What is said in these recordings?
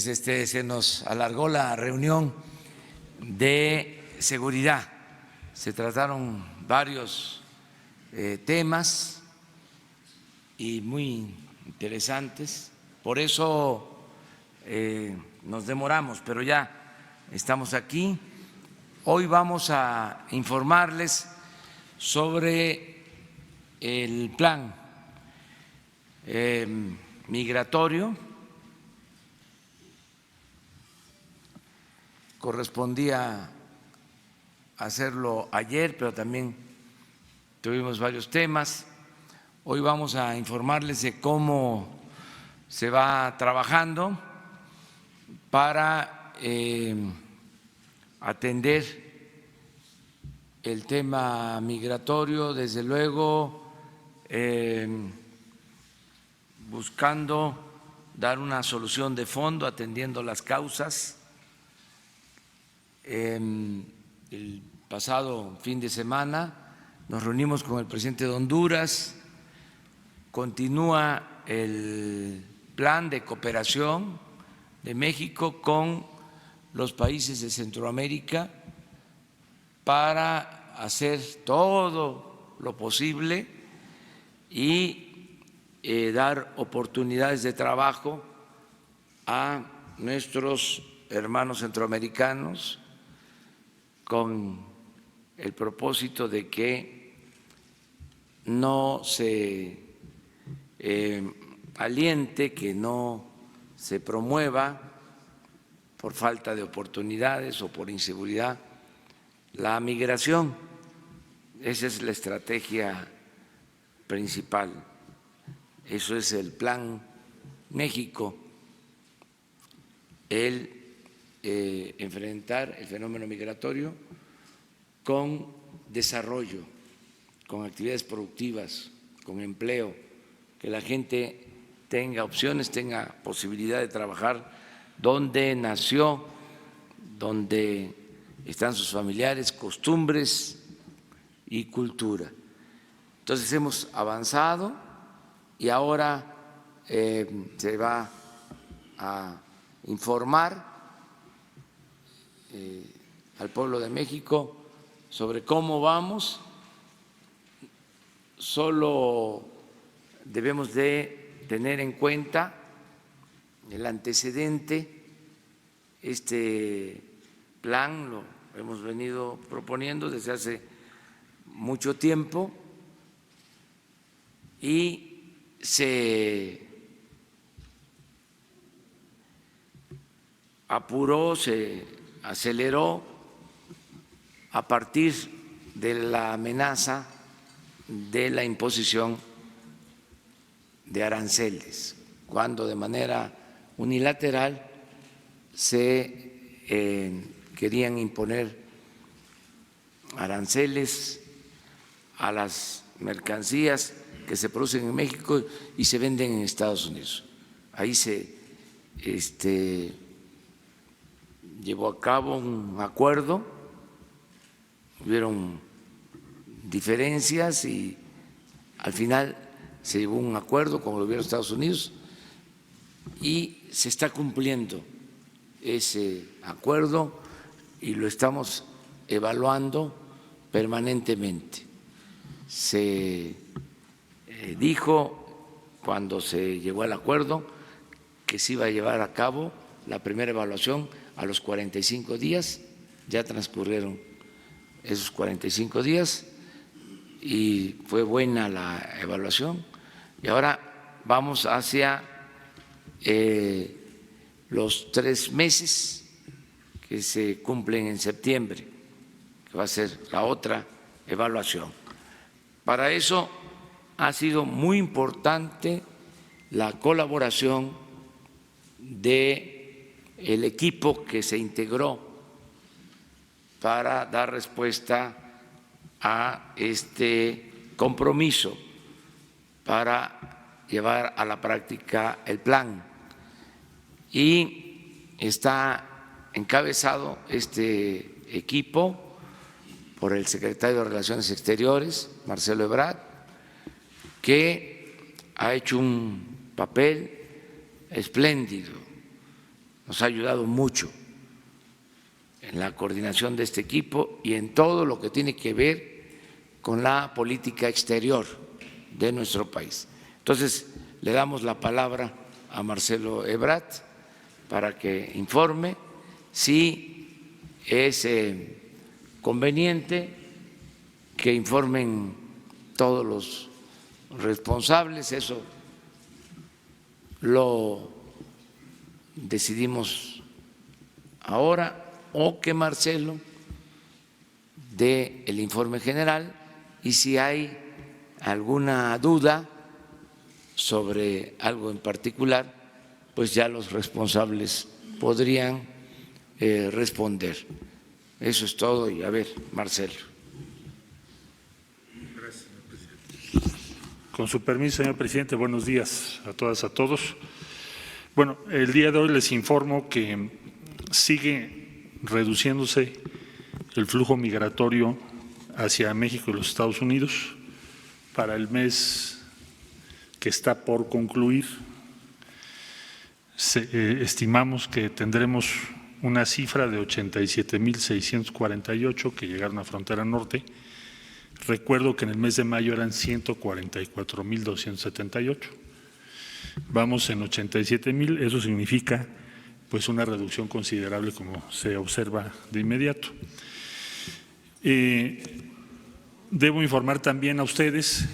pues se nos alargó la reunión de seguridad. Se trataron varios temas y muy interesantes. Por eso nos demoramos, pero ya estamos aquí. Hoy vamos a informarles sobre el plan migratorio. Correspondía hacerlo ayer, pero también tuvimos varios temas. Hoy vamos a informarles de cómo se va trabajando para atender el tema migratorio, desde luego buscando dar una solución de fondo, atendiendo las causas. El pasado fin de semana nos reunimos con el presidente de Honduras. Continúa el plan de cooperación de México con los países de Centroamérica para hacer todo lo posible y dar oportunidades de trabajo a nuestros hermanos centroamericanos, con el propósito de que no se aliente, que no se promueva por falta de oportunidades o por inseguridad la migración. Esa es la estrategia principal. Eso es el Plan México, enfrentar el fenómeno migratorio con desarrollo, con actividades productivas, con empleo, que la gente tenga opciones, tenga posibilidad de trabajar donde nació, donde están sus familiares, costumbres y cultura. Entonces hemos avanzado y ahora se va a informar al pueblo de México sobre cómo vamos. Solo debemos de tener en cuenta el antecedente. Este plan lo hemos venido proponiendo desde hace mucho tiempo y se apuró, se aceleró a partir de la amenaza de la imposición de aranceles, cuando de manera unilateral se querían imponer aranceles a las mercancías que se producen en México y se venden en Estados Unidos. Ahí se llevó a cabo un acuerdo, hubieron diferencias y al final se llegó a un acuerdo con el gobierno de Estados Unidos y se está cumpliendo ese acuerdo y lo estamos evaluando permanentemente. Se dijo cuando se llegó al acuerdo que se iba a llevar a cabo la primera evaluación a los 45 días, ya transcurrieron esos 45 días y fue buena la evaluación y ahora vamos hacia los 3 meses que se cumplen en septiembre, que va a ser la otra evaluación. Para eso ha sido muy importante la colaboración del equipo que se integró para dar respuesta a este compromiso, para llevar a la práctica el plan. Y está encabezado este equipo por el secretario de Relaciones Exteriores, Marcelo Ebrard, que ha hecho un papel espléndido nos ha ayudado mucho en la coordinación de este equipo y en todo lo que tiene que ver con la política exterior de nuestro país. Entonces, le damos la palabra a Marcelo Ebrard para que informe si es conveniente que informen todos los responsables. Eso lo decidimos ahora, o que Marcelo dé el informe general, y si hay alguna duda sobre algo en particular, pues ya los responsables podrían responder. Eso es todo. Y a ver, Marcelo. Gracias, señor presidente. Con su permiso, señor presidente, buenos días a todas, a todos. Bueno, el día de hoy les informo que sigue reduciéndose el flujo migratorio hacia México y los Estados Unidos. Para el mes que está por concluir, estimamos que tendremos una cifra de 87,648 que llegaron a frontera norte. Recuerdo que en el mes de mayo eran 144,278. Vamos en 87,000, eso significa pues una reducción considerable, como se observa de inmediato. Debo informar también a ustedes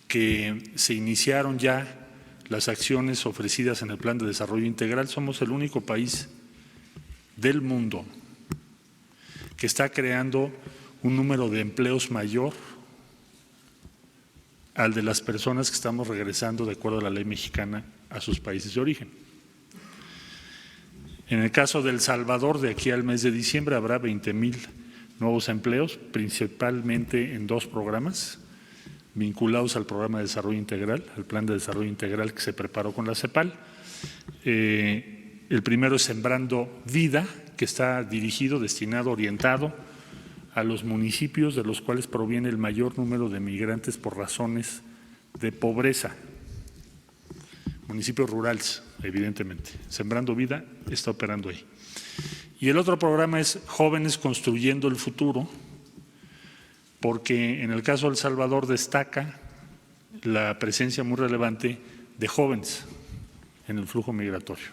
que se iniciaron ya las acciones ofrecidas en el Plan de Desarrollo Integral. Somos el único país del mundo que está creando un número de empleos mayor al de las personas que estamos regresando de acuerdo a la ley mexicana a sus países de origen. En el caso de El Salvador, de aquí al mes de diciembre habrá 20,000 nuevos empleos, principalmente en dos programas vinculados al Programa de Desarrollo Integral, al Plan de Desarrollo Integral que se preparó con la CEPAL. El primero es Sembrando Vida, que está dirigido, destinado, orientado a los municipios de los cuales proviene el mayor número de migrantes por razones de pobreza. Municipios rurales, evidentemente. Sembrando Vida está operando ahí. Y el otro programa es Jóvenes Construyendo el Futuro, porque en el caso de El Salvador destaca la presencia muy relevante de jóvenes en el flujo migratorio,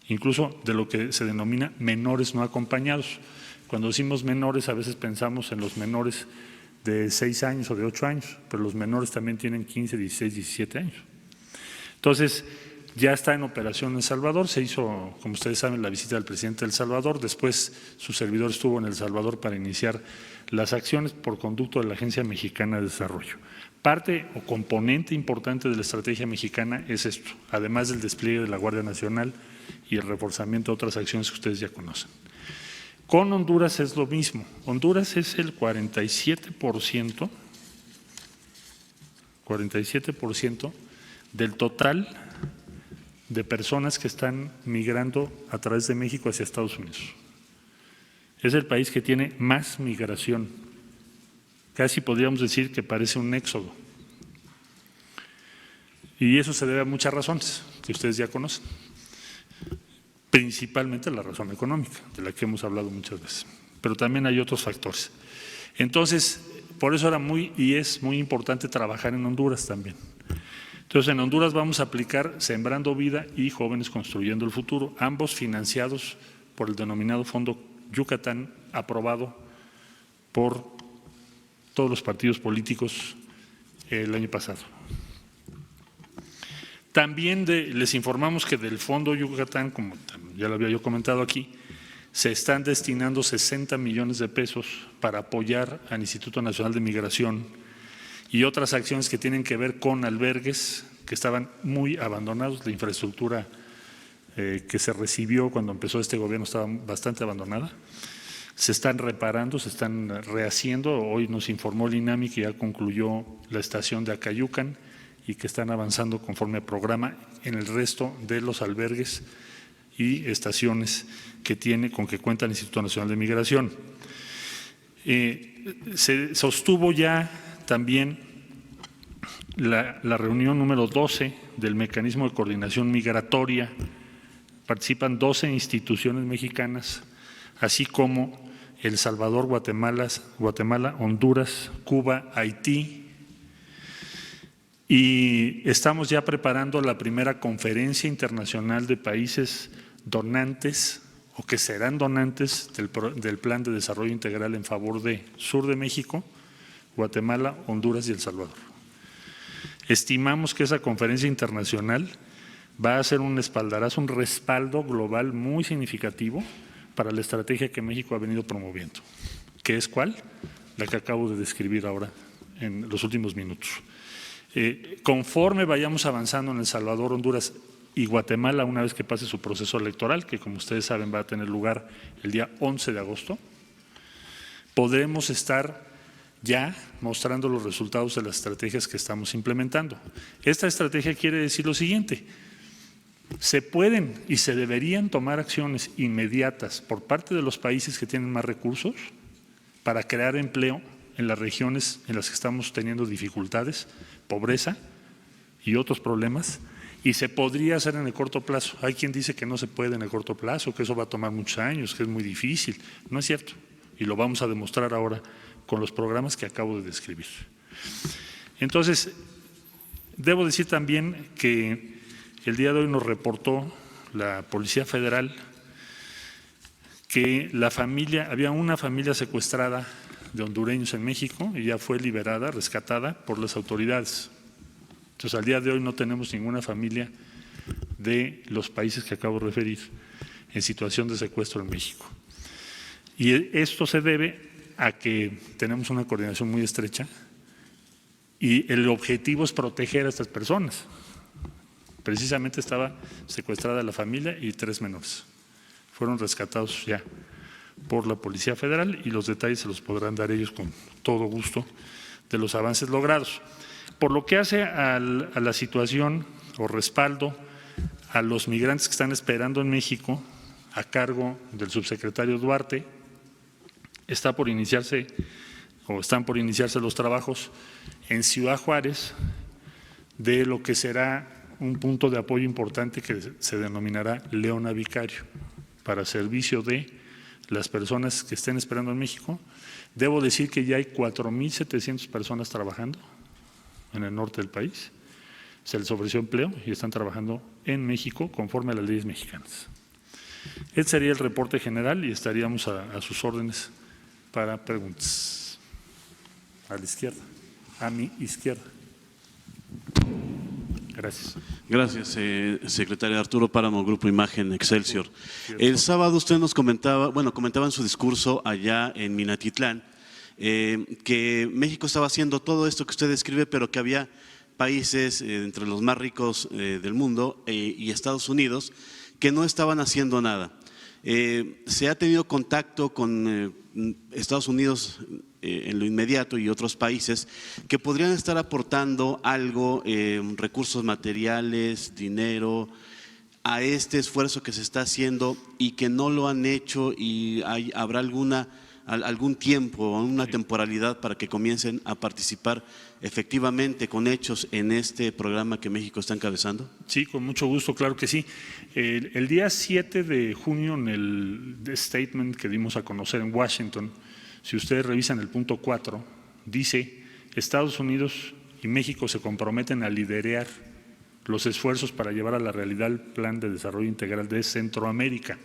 incluso de lo que se denomina menores no acompañados. Cuando decimos menores, a veces pensamos en los menores de 6 años o de 8 años, pero los menores también tienen 15, 16, 17 años. Entonces, ya está en operación en El Salvador. Se hizo, como ustedes saben, la visita del presidente de El Salvador. Después, su servidor estuvo en El Salvador para iniciar las acciones por conducto de la Agencia Mexicana de Desarrollo. Parte o componente importante de la estrategia mexicana es esto, además del despliegue de la Guardia Nacional y el reforzamiento de otras acciones que ustedes ya conocen. Con Honduras es lo mismo. Honduras es el 47% del total de personas que están migrando a través de México hacia Estados Unidos. Es el país que tiene más migración. Casi podríamos decir que parece un éxodo. Y eso se debe a muchas razones que ustedes ya conocen. Principalmente la razón económica, de la que hemos hablado muchas veces. Pero también hay otros factores. Entonces, por eso era es muy importante trabajar en Honduras también. Entonces, en Honduras vamos a aplicar Sembrando Vida y Jóvenes Construyendo el Futuro, ambos financiados por el denominado Fondo Yucatán, aprobado por todos los partidos políticos el año pasado. También les informamos que del Fondo Yucatán, como ya lo había yo comentado aquí, se están destinando 60 millones de pesos para apoyar al Instituto Nacional de Migración y otras acciones que tienen que ver con albergues que estaban muy abandonados. La infraestructura que se recibió cuando empezó este gobierno estaba bastante abandonada. Se están reparando, se están rehaciendo. Hoy nos informó el INAMI que ya concluyó la estación de Acayucan y que están avanzando conforme a programa en el resto de los albergues y estaciones con que cuenta el Instituto Nacional de Migración. Se sostuvo ya también la reunión número 12 del Mecanismo de Coordinación Migratoria Participan 12 instituciones mexicanas, así como El Salvador, Guatemala, Honduras, Cuba, Haití. Y estamos ya preparando la primera conferencia internacional de países donantes o que serán donantes del Plan de Desarrollo Integral en favor de Sur de México, Guatemala, Honduras y El Salvador. Estimamos que esa conferencia internacional va a ser un espaldarazo, un respaldo global muy significativo para la estrategia que México ha venido promoviendo. ¿Qué es cuál? La que acabo de describir ahora en los últimos minutos. Conforme vayamos avanzando en El Salvador, Honduras y Guatemala, una vez que pase su proceso electoral, que como ustedes saben va a tener lugar el día 11 de agosto, podremos estar ya mostrando los resultados de las estrategias que estamos implementando. Esta estrategia quiere decir lo siguiente: se pueden y se deberían tomar acciones inmediatas por parte de los países que tienen más recursos para crear empleo en las regiones en las que estamos teniendo dificultades, pobreza y otros problemas, y se podría hacer en el corto plazo. Hay quien dice que no se puede en el corto plazo, que eso va a tomar muchos años, que es muy difícil. No es cierto, y lo vamos a demostrar ahora con los programas que acabo de describir. Entonces, debo decir también que el día de hoy nos reportó la Policía Federal que había una familia secuestrada de hondureños en México y ya fue liberada, rescatada por las autoridades. Entonces, al día de hoy no tenemos ninguna familia de los países que acabo de referir en situación de secuestro en México. Y esto se debe a que tenemos una coordinación muy estrecha y el objetivo es proteger a estas personas. Precisamente estaba secuestrada la familia y 3 menores. Fueron rescatados ya por la Policía Federal y los detalles se los podrán dar ellos con todo gusto de los avances logrados. Por lo que hace a la situación o respaldo a los migrantes que están esperando en México a cargo del subsecretario Duarte, están por iniciarse los trabajos en Ciudad Juárez de lo que será un punto de apoyo importante que se denominará Leona Vicario para servicio de las personas que estén esperando en México. Debo decir que ya hay 4,700 personas trabajando en el norte del país. Se les ofreció empleo y están trabajando en México conforme a las leyes mexicanas. Este sería el reporte general y estaríamos a sus órdenes para preguntas. A la izquierda, a mi izquierda. Gracias. Gracias, secretario Arturo Páramo, Grupo Imagen Excelsior. El sábado usted nos comentaba en su discurso allá en Minatitlán, que México estaba haciendo todo esto que usted describe, pero que había países entre los más ricos del mundo y Estados Unidos que no estaban haciendo nada. ¿Se ha tenido contacto con Estados Unidos en lo inmediato y otros países que podrían estar aportando algo, recursos materiales, dinero, a este esfuerzo que se está haciendo y que no lo han hecho y habrá algún tiempo o una temporalidad para que comiencen a participar efectivamente con hechos en este programa que México está encabezando? Sí, con mucho gusto, claro que sí. El día 7 de junio en el statement que dimos a conocer en Washington, si ustedes revisan el punto 4, dice: Estados Unidos y México se comprometen a liderar los esfuerzos para llevar a la realidad el Plan de Desarrollo Integral de Centroamérica.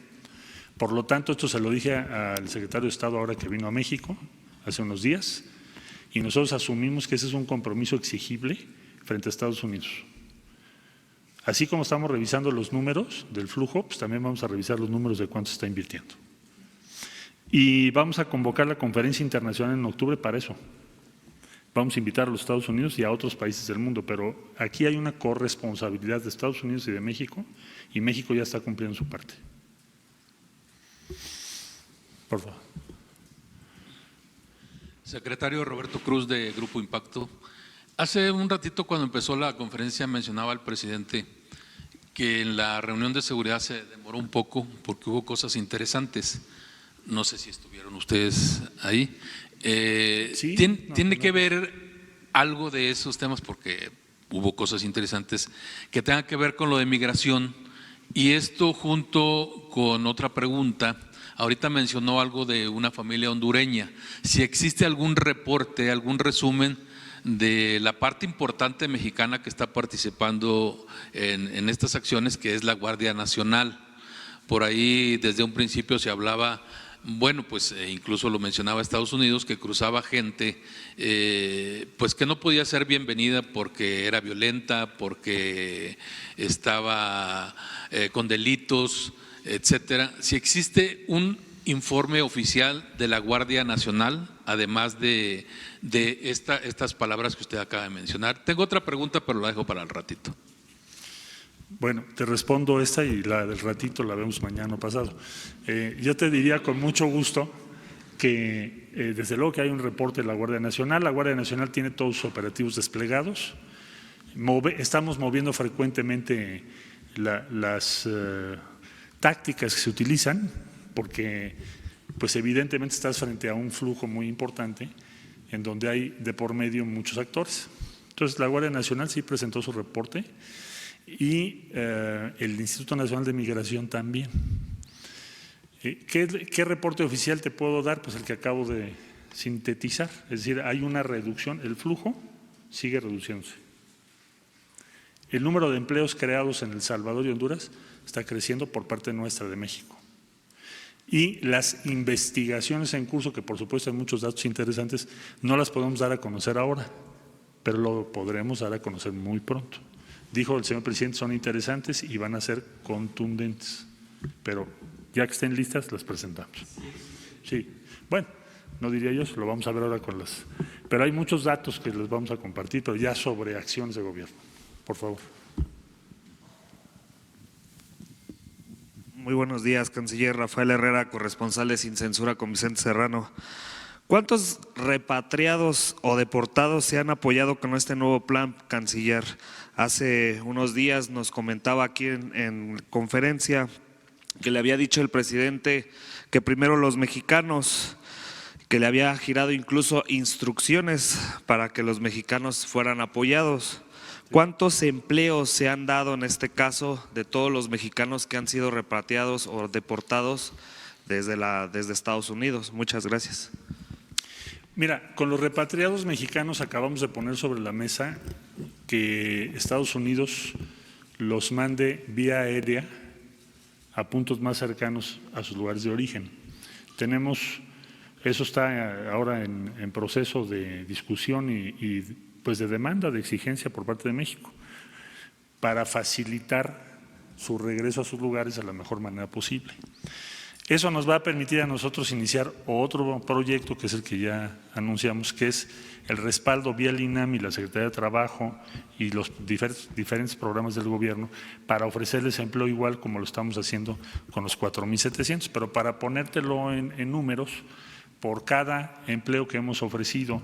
Por lo tanto, esto se lo dije al secretario de Estado ahora que vino a México hace unos días, y nosotros asumimos que ese es un compromiso exigible frente a Estados Unidos. Así como estamos revisando los números del flujo, pues también vamos a revisar los números de cuánto se está invirtiendo. Y vamos a convocar la conferencia internacional en octubre para eso. Vamos a invitar a los Estados Unidos y a otros países del mundo, pero aquí hay una corresponsabilidad de Estados Unidos y de México, y México ya está cumpliendo su parte. Por favor. Secretario Roberto Cruz, de Grupo Impacto. Hace un ratito, cuando empezó la conferencia, mencionaba el presidente que en la reunión de seguridad se demoró un poco porque hubo cosas interesantes. No sé si estuvieron ustedes ahí. Sí, ¿Tiene que ver algo de esos temas? Porque hubo cosas interesantes que tengan que ver con lo de migración Y esto junto con otra pregunta, ahorita mencionó algo de una familia hondureña. Si existe algún reporte, algún resumen de la parte importante mexicana que está participando en estas acciones, que es la Guardia Nacional. Por ahí desde un principio se hablaba, bueno, pues incluso lo mencionaba Estados Unidos, que cruzaba gente pues que no podía ser bienvenida porque era violenta, porque estaba con delitos, etcétera. Si existe un informe oficial de la Guardia Nacional, además de estas palabras que usted acaba de mencionar. Tengo otra pregunta, pero la dejo para el ratito. Bueno, te respondo esta y la del ratito la vemos mañana o pasado. Yo te diría con mucho gusto que desde luego que hay un reporte de la Guardia Nacional. La Guardia Nacional tiene todos sus operativos desplegados. Estamos moviendo frecuentemente las tácticas que se utilizan, porque pues evidentemente estás frente a un flujo muy importante en donde hay de por medio muchos actores. Entonces la Guardia Nacional sí presentó su reporte y el Instituto Nacional de Migración también. ¿Qué reporte oficial te puedo dar? Pues el que acabo de sintetizar, es decir, hay una reducción, el flujo sigue reduciéndose. El número de empleos creados en El Salvador y Honduras está creciendo por parte nuestra de México. Y las investigaciones en curso, que por supuesto hay muchos datos interesantes, no las podemos dar a conocer ahora, pero lo podremos dar a conocer muy pronto. Dijo el señor presidente, son interesantes y van a ser contundentes, pero ya que estén listas las presentamos. Sí, bueno, no diría yo, lo vamos a ver ahora con las… Pero hay muchos datos que les vamos a compartir, pero ya sobre acciones de gobierno. Por favor. Muy buenos días, canciller Rafael Herrera, corresponsal de Sin Censura con Vicente Serrano. ¿Cuántos repatriados o deportados se han apoyado con este nuevo plan, canciller? Hace unos días nos comentaba aquí en conferencia que le había dicho el presidente que primero los mexicanos, que le había girado incluso instrucciones para que los mexicanos fueran apoyados. ¿Cuántos empleos se han dado en este caso de todos los mexicanos que han sido repatriados o deportados desde Estados Unidos? Muchas gracias. Mira, con los repatriados mexicanos acabamos de poner sobre la mesa que Estados Unidos los mande vía aérea a puntos más cercanos a sus lugares de origen. Eso está ahora en proceso de discusión y pues de demanda, de exigencia por parte de México, para facilitar su regreso a sus lugares de la mejor manera posible. Eso nos va a permitir a nosotros iniciar otro proyecto, que es el que ya anunciamos, que es el respaldo vía el INAM y la Secretaría de Trabajo y los diferentes programas del gobierno para ofrecerles empleo igual como lo estamos haciendo con los 4,700, pero para ponértelo en números, por cada empleo que hemos ofrecido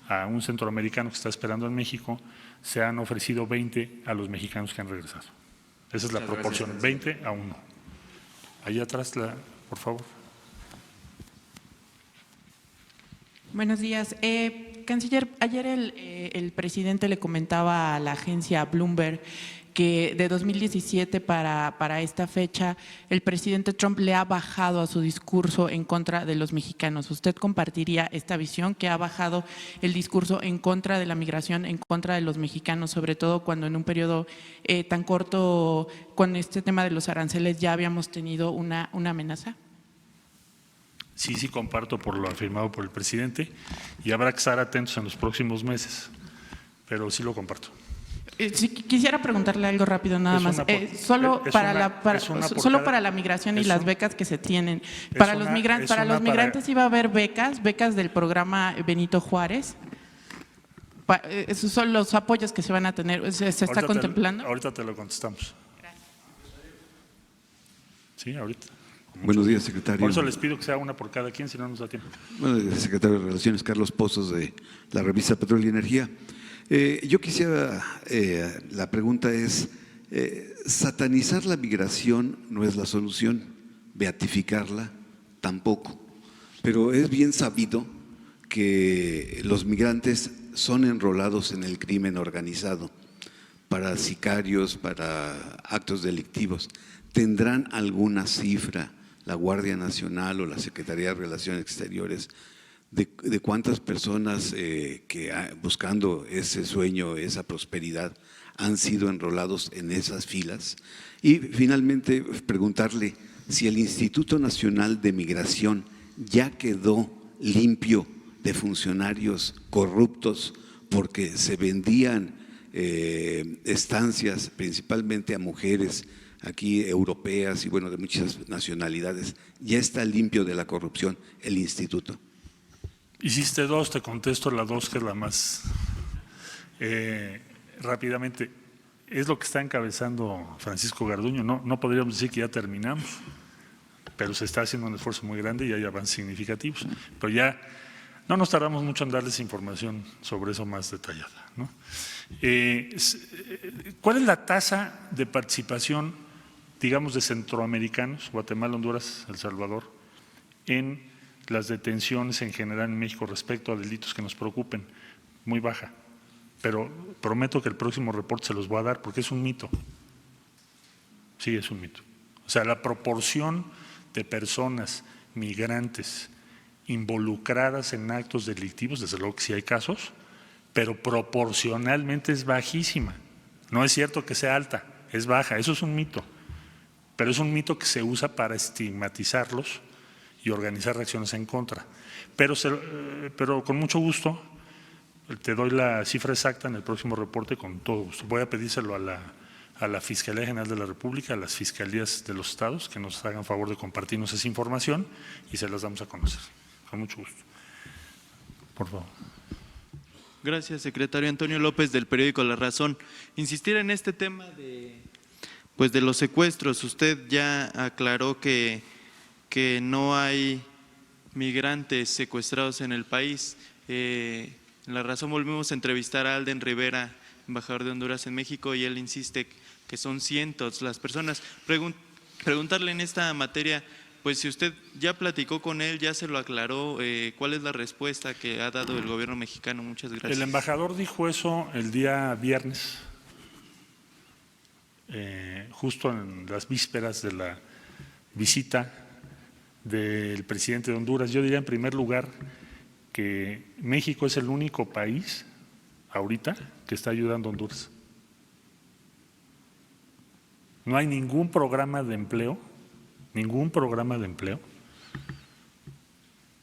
a un centroamericano que está esperando en México, se han ofrecido 20 a los mexicanos que han regresado. Esa es la proporción, 20 a 1. Allá atrás, por favor. Buenos días. Canciller, ayer el presidente le comentaba a la agencia Bloomberg que de 2017 para esta fecha el presidente Trump le ha bajado a su discurso en contra de los mexicanos. ¿Usted compartiría esta visión, que ha bajado el discurso en contra de la migración, en contra de los mexicanos, sobre todo cuando en un periodo tan corto con este tema de los aranceles ya habíamos tenido una amenaza? Sí, comparto por lo afirmado por el presidente y habrá que estar atentos en los próximos meses, pero sí lo comparto. Sí, quisiera preguntarle algo rápido nada más. Solo para la migración y las becas que se tienen. Para los migrantes iba a haber becas del programa Benito Juárez. Esos son los apoyos que se van a tener. ¿Se está contemplando? Ahorita te lo contestamos. Gracias. Sí, ahorita. Buenos días, secretario. Por eso les pido que sea una por cada quien, si no nos da tiempo. Bueno, secretario de Relaciones, Carlos Pozos, de la revista Petróleo y Energía. Yo quisiera, la pregunta es, satanizar la migración no es la solución, beatificarla tampoco, pero es bien sabido que los migrantes son enrolados en el crimen organizado para sicarios, para actos delictivos. ¿tendrán alguna cifra la Guardia Nacional o la Secretaría de Relaciones Exteriores de cuántas personas buscando ese sueño, esa prosperidad, han sido enrolados en esas filas? Y finalmente preguntarle si el Instituto Nacional de Migración ya quedó limpio de funcionarios corruptos porque se vendían estancias principalmente a mujeres aquí europeas y bueno, de muchas nacionalidades. ¿Ya está limpio de la corrupción el instituto? Hiciste dos, te contesto la dos, que es la más rápidamente. Es lo que está encabezando Francisco Garduño. No podríamos decir que ya terminamos, pero se está haciendo un esfuerzo muy grande y hay avances significativos. Pero ya no nos tardamos mucho en darles información sobre eso más detallada, ¿no? ¿Cuál es la tasa de participación, digamos, de centroamericanos, Guatemala, Honduras, El Salvador, en las detenciones en general en México respecto a delitos que nos preocupen? Muy baja, pero prometo que el próximo reporte se los voy a dar porque es un mito. Sí, es un mito. O sea, la proporción de personas migrantes involucradas en actos delictivos, desde luego que sí hay casos, pero proporcionalmente es bajísima. No es cierto que sea alta, es baja, eso es un mito. Pero es un mito que se usa para estigmatizarlos y organizar reacciones en contra. Pero con mucho gusto, te doy la cifra exacta en el próximo reporte con todo gusto. Voy a pedírselo a la Fiscalía General de la República, a las fiscalías de los estados, que nos hagan favor de compartirnos esa información y se las damos a conocer. Con mucho gusto. Por favor. Gracias, secretario. Antonio López, del periódico La Razón. Insistir en este tema de los secuestros. Usted ya aclaró que no hay migrantes secuestrados en el país. En La Razón volvimos a entrevistar a Alden Rivera, embajador de Honduras en México, y él insiste que son cientos las personas. Preguntarle en esta materia, pues si usted ya platicó con él, ya se lo aclaró, ¿cuál es la respuesta que ha dado el gobierno mexicano? Muchas gracias. El embajador dijo eso el día viernes, justo en las vísperas de la visita del presidente de Honduras. Yo diría en primer lugar que México es el único país ahorita que está ayudando a Honduras. No hay ningún programa de empleo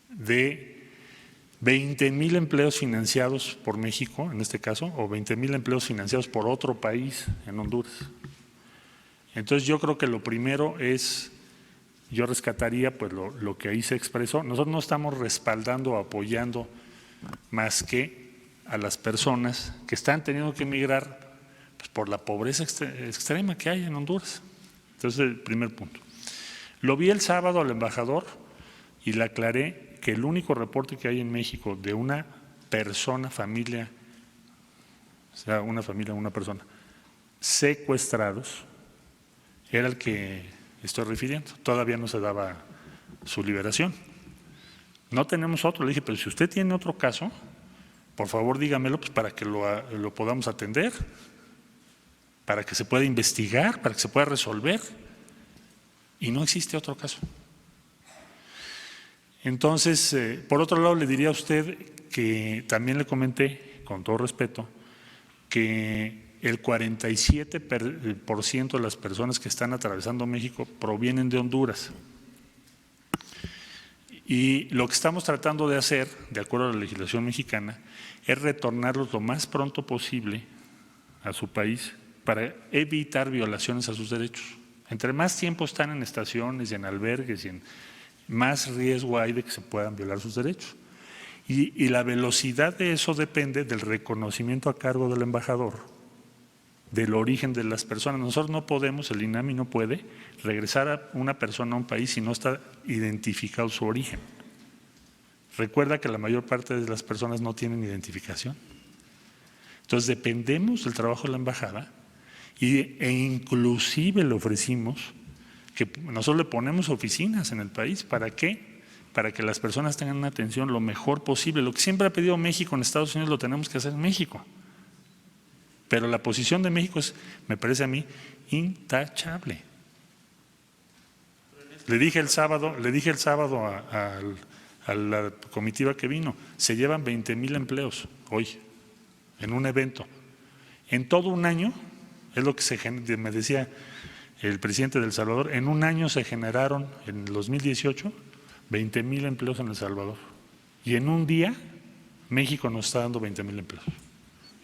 de 20,000 empleos financiados por México, en este caso, o 20,000 empleos financiados por otro país en Honduras. Entonces yo creo que lo primero es, yo rescataría pues lo que ahí se expresó. Nosotros no estamos respaldando o apoyando más que a las personas que están teniendo que emigrar pues, por la pobreza extrema que hay en Honduras. Entonces, el primer punto. Lo vi el sábado al embajador y le aclaré que el único reporte que hay en México de una persona, familia, o sea, una familia, una persona, secuestrados, era el que estoy refiriendo. Todavía no se daba su liberación. No tenemos otro. Le dije, pero si usted tiene otro caso, por favor dígamelo pues, para que lo podamos atender, para que se pueda investigar, para que se pueda resolver. Y no existe otro caso. Entonces, por otro lado, le diría a usted que también le comenté, con todo respeto, que el 47% de las personas que están atravesando México provienen de Honduras. Y lo que estamos tratando de hacer, de acuerdo a la legislación mexicana, es retornarlos lo más pronto posible a su país para evitar violaciones a sus derechos. Entre más tiempo están en estaciones y en albergues, más riesgo hay de que se puedan violar sus derechos. Y la velocidad de eso depende del reconocimiento a cargo del embajador, del origen de las personas. Nosotros no podemos, el INAMI no puede regresar a una persona a un país si no está identificado su origen. Recuerda que la mayor parte de las personas no tienen identificación. Entonces dependemos del trabajo de la embajada e inclusive le ofrecimos que nosotros le ponemos oficinas en el país. ¿Para qué? Para que las personas tengan una atención lo mejor posible. Lo que siempre ha pedido México en Estados Unidos lo tenemos que hacer en México. Pero la posición de México es, me parece a mí, intachable. le dije el sábado a la comitiva que vino, se llevan 20,000 empleos hoy en un evento. En todo un año, es lo que me decía el presidente de El Salvador, en un año se generaron, en el 2018, 20,000 empleos en El Salvador. Y en un día, México nos está dando 20,000 empleos.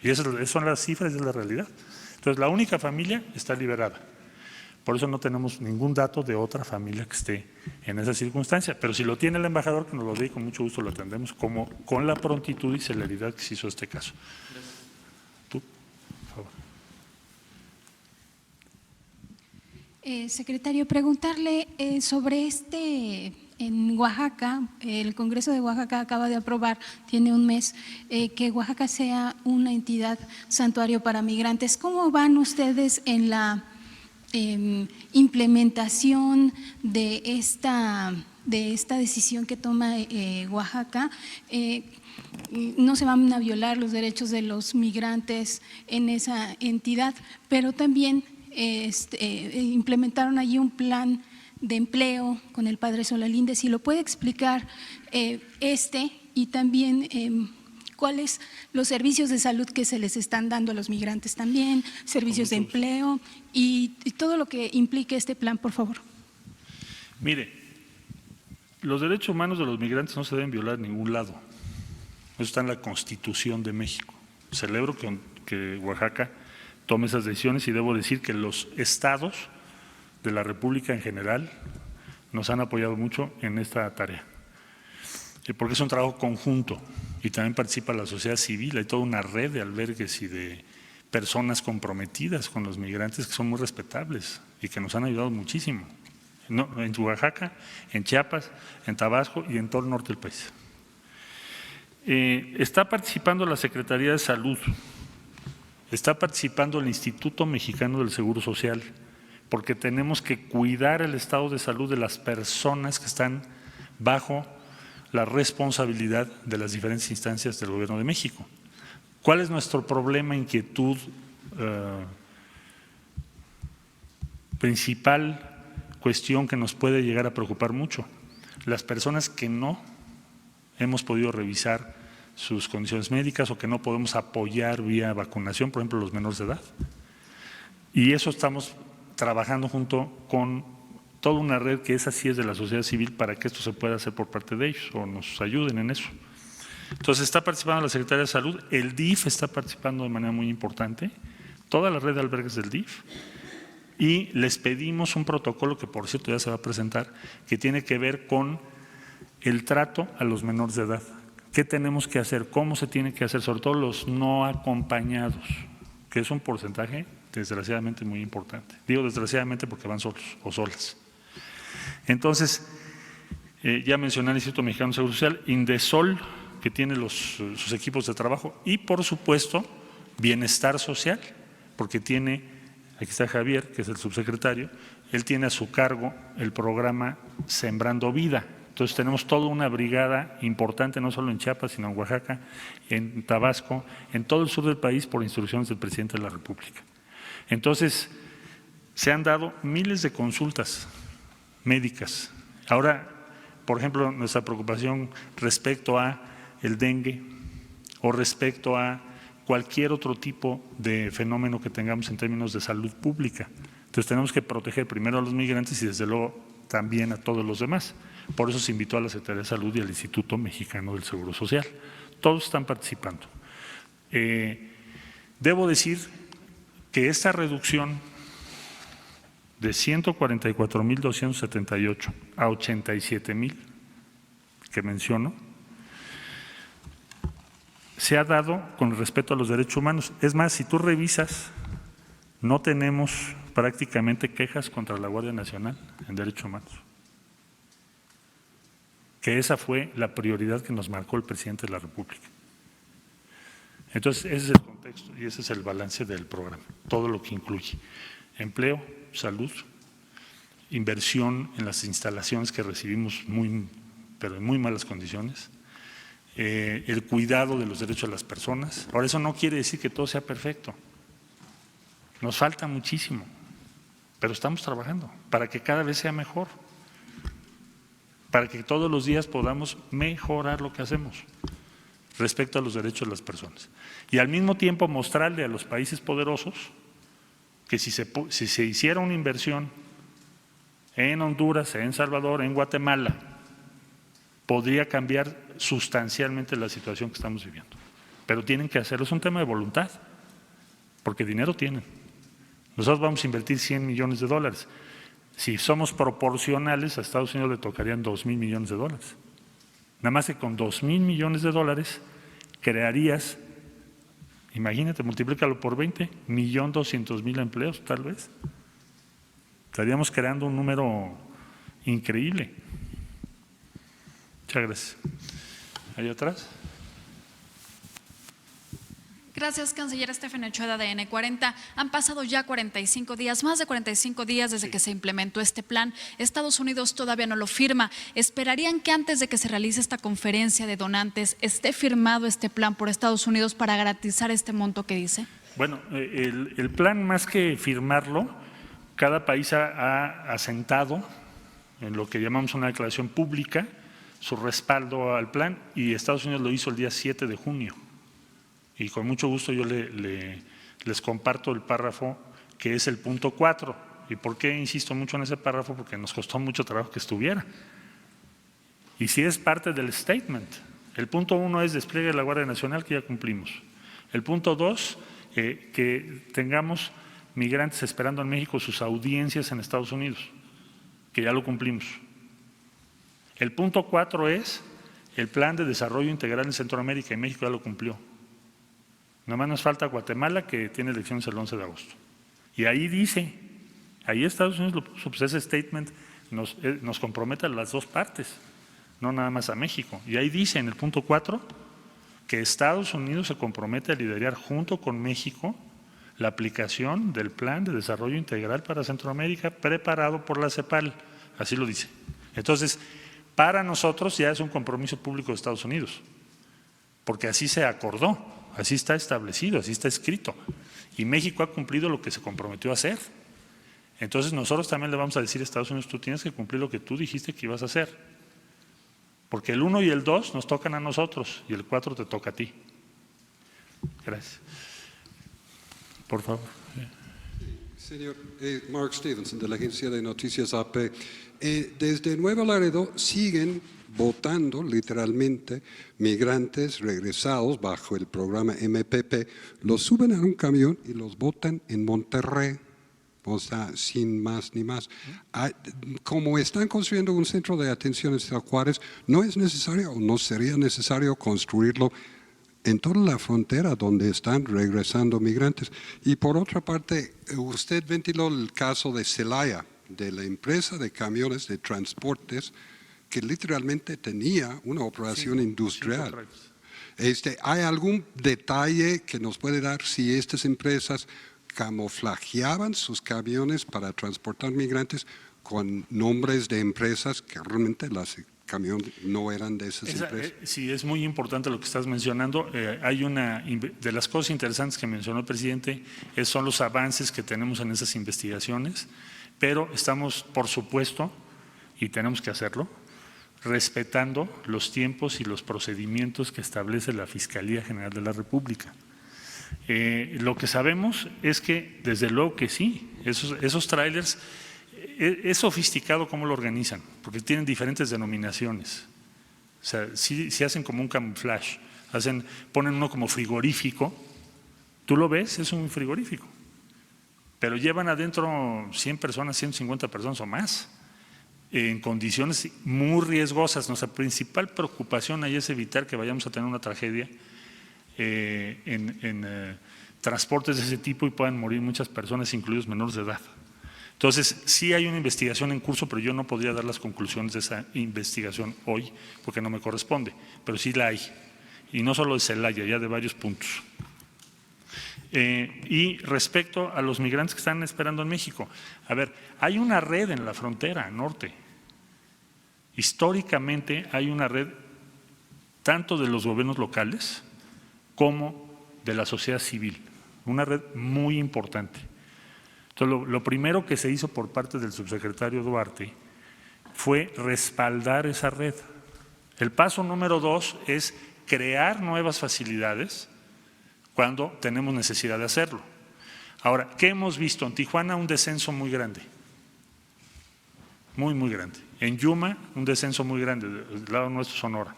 Y esas son las cifras, es la realidad. Entonces, la única familia está liberada. Por eso no tenemos ningún dato de otra familia que esté en esa circunstancia. Pero si lo tiene el embajador, que nos lo dé y con mucho gusto lo atendemos, como con la prontitud y celeridad que se hizo este caso. Tú, por favor. Secretario, preguntarle sobre en Oaxaca, el Congreso de Oaxaca acaba de aprobar, tiene un mes, que Oaxaca sea una entidad santuario para migrantes. ¿Cómo van ustedes en la implementación de esta decisión que toma Oaxaca? No se van a violar los derechos de los migrantes en esa entidad, pero también implementaron allí un plan de empleo con el padre Solalinde. Si lo puede explicar y también cuáles los servicios de salud que se les están dando a los migrantes también, servicios de empleo y todo lo que implique este plan, por favor. Mire, los derechos humanos de los migrantes no se deben violar en ningún lado. Eso está en la Constitución de México. Celebro que Oaxaca tome esas decisiones y debo decir que los estados de la República en general nos han apoyado mucho en esta tarea, porque es un trabajo conjunto y también participa la sociedad civil. Hay toda una red de albergues y de personas comprometidas con los migrantes que son muy respetables y que nos han ayudado muchísimo, en Oaxaca, en Chiapas, en Tabasco y en todo el norte del país. Está participando la Secretaría de Salud, está participando el Instituto Mexicano del Seguro Social, porque tenemos que cuidar el estado de salud de las personas que están bajo la responsabilidad de las diferentes instancias del Gobierno de México. ¿Cuál es nuestro problema, inquietud principal, cuestión que nos puede llegar a preocupar mucho? Las personas que no hemos podido revisar sus condiciones médicas o que no podemos apoyar vía vacunación, por ejemplo, los menores de edad. Y eso estamos trabajando junto con toda una red que esa sí es de la sociedad civil para que esto se pueda hacer por parte de ellos o nos ayuden en eso. Entonces está participando la Secretaría de Salud, el DIF está participando de manera muy importante, toda la red de albergues del DIF, y les pedimos un protocolo que por cierto ya se va a presentar, que tiene que ver con el trato a los menores de edad. ¿Qué tenemos que hacer? ¿Cómo se tiene que hacer? Sobre todo los no acompañados, que es un porcentaje desgraciadamente muy importante. Digo desgraciadamente porque van solos o solas. Entonces, ya mencioné el Instituto Mexicano de Seguro Social, Indesol, que tiene sus equipos de trabajo, y por supuesto, Bienestar Social, porque tiene, aquí está Javier, que es el subsecretario, él tiene a su cargo el programa Sembrando Vida. Entonces tenemos toda una brigada importante, no solo en Chiapas, sino en Oaxaca, en Tabasco, en todo el sur del país, por instrucciones del presidente de la República. Entonces, se han dado miles de consultas médicas. Ahora, por ejemplo, nuestra preocupación respecto a el dengue o respecto a cualquier otro tipo de fenómeno que tengamos en términos de salud pública. Entonces, tenemos que proteger primero a los migrantes y desde luego también a todos los demás. Por eso se invitó a la Secretaría de Salud y al Instituto Mexicano del Seguro Social. Todos están participando. Debo decir que esta reducción de 144,278 a 87,000 que menciono, se ha dado con respeto a los derechos humanos. Es más, si tú revisas, no tenemos prácticamente quejas contra la Guardia Nacional en derechos humanos. Que esa fue la prioridad que nos marcó el presidente de la República. Entonces, ese es el contexto y ese es el balance del programa, todo lo que incluye empleo, salud, inversión en las instalaciones que recibimos pero en muy malas condiciones, el cuidado de los derechos de las personas. Ahora, eso no quiere decir que todo sea perfecto, nos falta muchísimo, pero estamos trabajando para que cada vez sea mejor. para que todos los días podamos mejorar lo que hacemos respecto a los derechos de las personas. Y al mismo tiempo mostrarle a los países poderosos que si se hiciera una inversión en Honduras, en Salvador, en Guatemala, podría cambiar sustancialmente la situación que estamos viviendo. Pero tienen que hacerlo, es un tema de voluntad, porque dinero tienen. Nosotros vamos a invertir 100 millones de dólares. Si somos proporcionales, a Estados Unidos le tocarían 2,000 millones de dólares. Nada más que con 2,000 millones de dólares crearías, imagínate, multiplícalo por 20, 1,200,000 empleos tal vez. Estaríamos creando un número increíble. Muchas gracias. ¿Ahí atrás? Gracias, canciller Stephen Ochoa de N40. Han pasado ya 45 días, más de 45 días desde que se implementó este plan. Estados Unidos todavía no lo firma. ¿Esperarían que antes de que se realice esta conferencia de donantes esté firmado este plan por Estados Unidos para garantizar este monto que dice? Bueno, el plan, más que firmarlo, cada país ha asentado en lo que llamamos una declaración pública su respaldo al plan, y Estados Unidos lo hizo el día 7 de junio. Y con mucho gusto yo les comparto el párrafo que es el punto 4. ¿Y por qué insisto mucho en ese párrafo? Porque nos costó mucho trabajo que estuviera. Y si es parte del statement. El punto 1 es despliegue de la Guardia Nacional, que ya cumplimos. El punto 2, que tengamos migrantes esperando en México sus audiencias en Estados Unidos, que ya lo cumplimos. El punto 4 es el plan de desarrollo integral en Centroamérica, y México ya lo cumplió. Nada más nos falta Guatemala, que tiene elecciones el 11 de agosto. Y ahí dice, ahí Estados Unidos lo puso, pues ese statement nos compromete a las dos partes, no nada más a México. Y ahí dice en el punto 4 que Estados Unidos se compromete a liderar junto con México la aplicación del Plan de Desarrollo Integral para Centroamérica preparado por la CEPAL. Así lo dice. Entonces, para nosotros ya es un compromiso público de Estados Unidos, porque así se acordó. Así está establecido, así está escrito. Y México ha cumplido lo que se comprometió a hacer. Entonces nosotros también le vamos a decir a Estados Unidos, tú tienes que cumplir lo que tú dijiste que ibas a hacer. Porque el 1 y el 2 nos tocan a nosotros y el 4 te toca a ti. Gracias. Por favor. Señor, Mark Stevenson, de la agencia de noticias AP. Desde Nuevo Laredo siguen votando literalmente migrantes regresados bajo el programa MPP, los suben a un camión y los botan en Monterrey, o sea, sin más ni más. Como están construyendo un centro de atención en Ciudad Juárez, no es necesario o no sería necesario construirlo en toda la frontera donde están regresando migrantes. Y por otra parte, usted ventiló el caso de Celaya, de la empresa de camiones de transportes que literalmente tenía una operación industrial. ¿Hay algún detalle que nos puede dar si estas empresas camuflajeaban sus camiones para transportar migrantes con nombres de empresas que realmente las camiones no eran de esas empresas? Sí, es muy importante lo que estás mencionando. Hay una de las cosas interesantes que mencionó el presidente son los avances que tenemos en esas investigaciones, pero estamos, por supuesto, y tenemos que hacerlo, respetando los tiempos y los procedimientos que establece la Fiscalía General de la República. Lo que sabemos es que, desde luego que sí, esos trailers, es sofisticado cómo lo organizan, porque tienen diferentes denominaciones. O sea, sí hacen como un camuflaje, ponen uno como frigorífico, tú lo ves, es un frigorífico, pero llevan adentro 100 personas, 150 personas o más, en condiciones muy riesgosas. Nuestra principal preocupación ahí es evitar que vayamos a tener una tragedia en transportes de ese tipo y puedan morir muchas personas, incluidos menores de edad. Entonces, sí hay una investigación en curso, pero yo no podría dar las conclusiones de esa investigación hoy porque no me corresponde, pero sí la hay. Y no solo de Celaya, ya de varios puntos. Y respecto a los migrantes que están esperando en México, a ver, hay una red en la frontera norte. Históricamente hay una red tanto de los gobiernos locales como de la sociedad civil, una red muy importante. Entonces, lo primero que se hizo por parte del subsecretario Duarte fue respaldar esa red. El paso número 2 es crear nuevas facilidades cuando tenemos necesidad de hacerlo. Ahora, ¿qué hemos visto? En Tijuana un descenso muy grande, muy grande. En Yuma un descenso muy grande, del lado nuestro Sonora.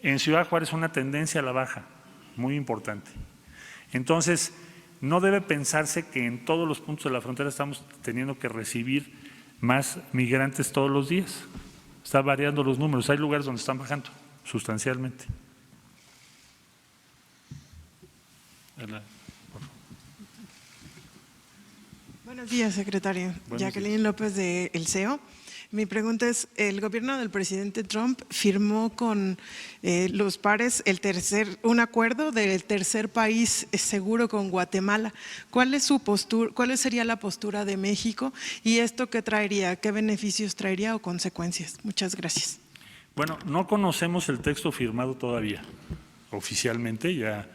En Ciudad Juárez una tendencia a la baja, muy importante. Entonces, no debe pensarse que en todos los puntos de la frontera estamos teniendo que recibir más migrantes todos los días. Está variando los números, hay lugares donde están bajando sustancialmente. Buenos días, secretario. Buenos Jacqueline días. López de El CEO. Mi pregunta es, el gobierno del presidente Trump firmó con los pares un acuerdo del tercer país seguro con Guatemala. ¿Cuál es su postura? ¿Cuál sería la postura de México? ¿Y esto qué traería? ¿Qué beneficios traería o consecuencias? Muchas gracias. Bueno, no conocemos el texto firmado todavía oficialmente, ya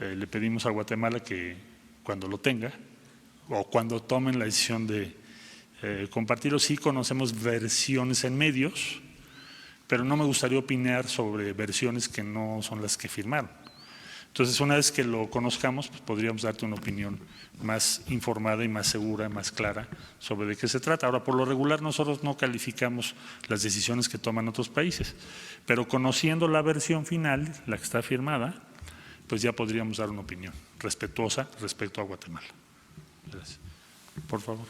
le pedimos a Guatemala que cuando lo tenga o cuando tomen la decisión de compartirlo. Sí conocemos versiones en medios, pero no me gustaría opinar sobre versiones que no son las que firmaron. Entonces, una vez que lo conozcamos, pues podríamos darte una opinión más informada y más segura, más clara sobre de qué se trata. Ahora, por lo regular, nosotros no calificamos las decisiones que toman otros países, pero conociendo la versión final, la que está firmada, pues ya podríamos dar una opinión respetuosa respecto a Guatemala. Gracias. Por favor.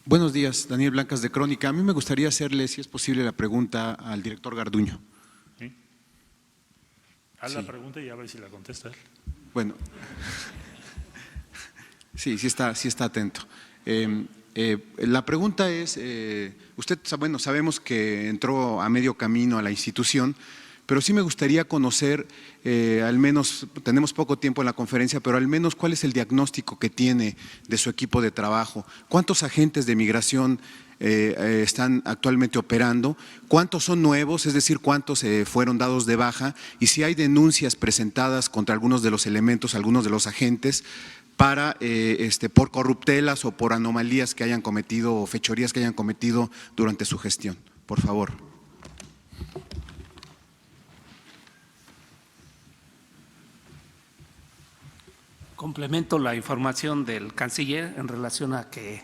Buenos días, Daniel Blancas de Crónica. A mí me gustaría hacerle, si es posible, la pregunta al director Garduño. ¿Sí? Haz la pregunta y ya ver si la contesta él. Bueno, sí está atento. La pregunta es, usted, bueno, sabemos que entró a medio camino a la institución, pero sí me gustaría conocer, al menos, tenemos poco tiempo en la conferencia, pero al menos cuál es el diagnóstico que tiene de su equipo de trabajo. ¿Cuántos agentes de migración están actualmente operando? ¿Cuántos son nuevos? Es decir, ¿cuántos fueron dados de baja? Y si hay denuncias presentadas contra algunos de los elementos, algunos de los agentes, para por corruptelas o por anomalías que hayan cometido o fechorías que hayan cometido durante su gestión. Por favor. Complemento la información del canciller en relación a que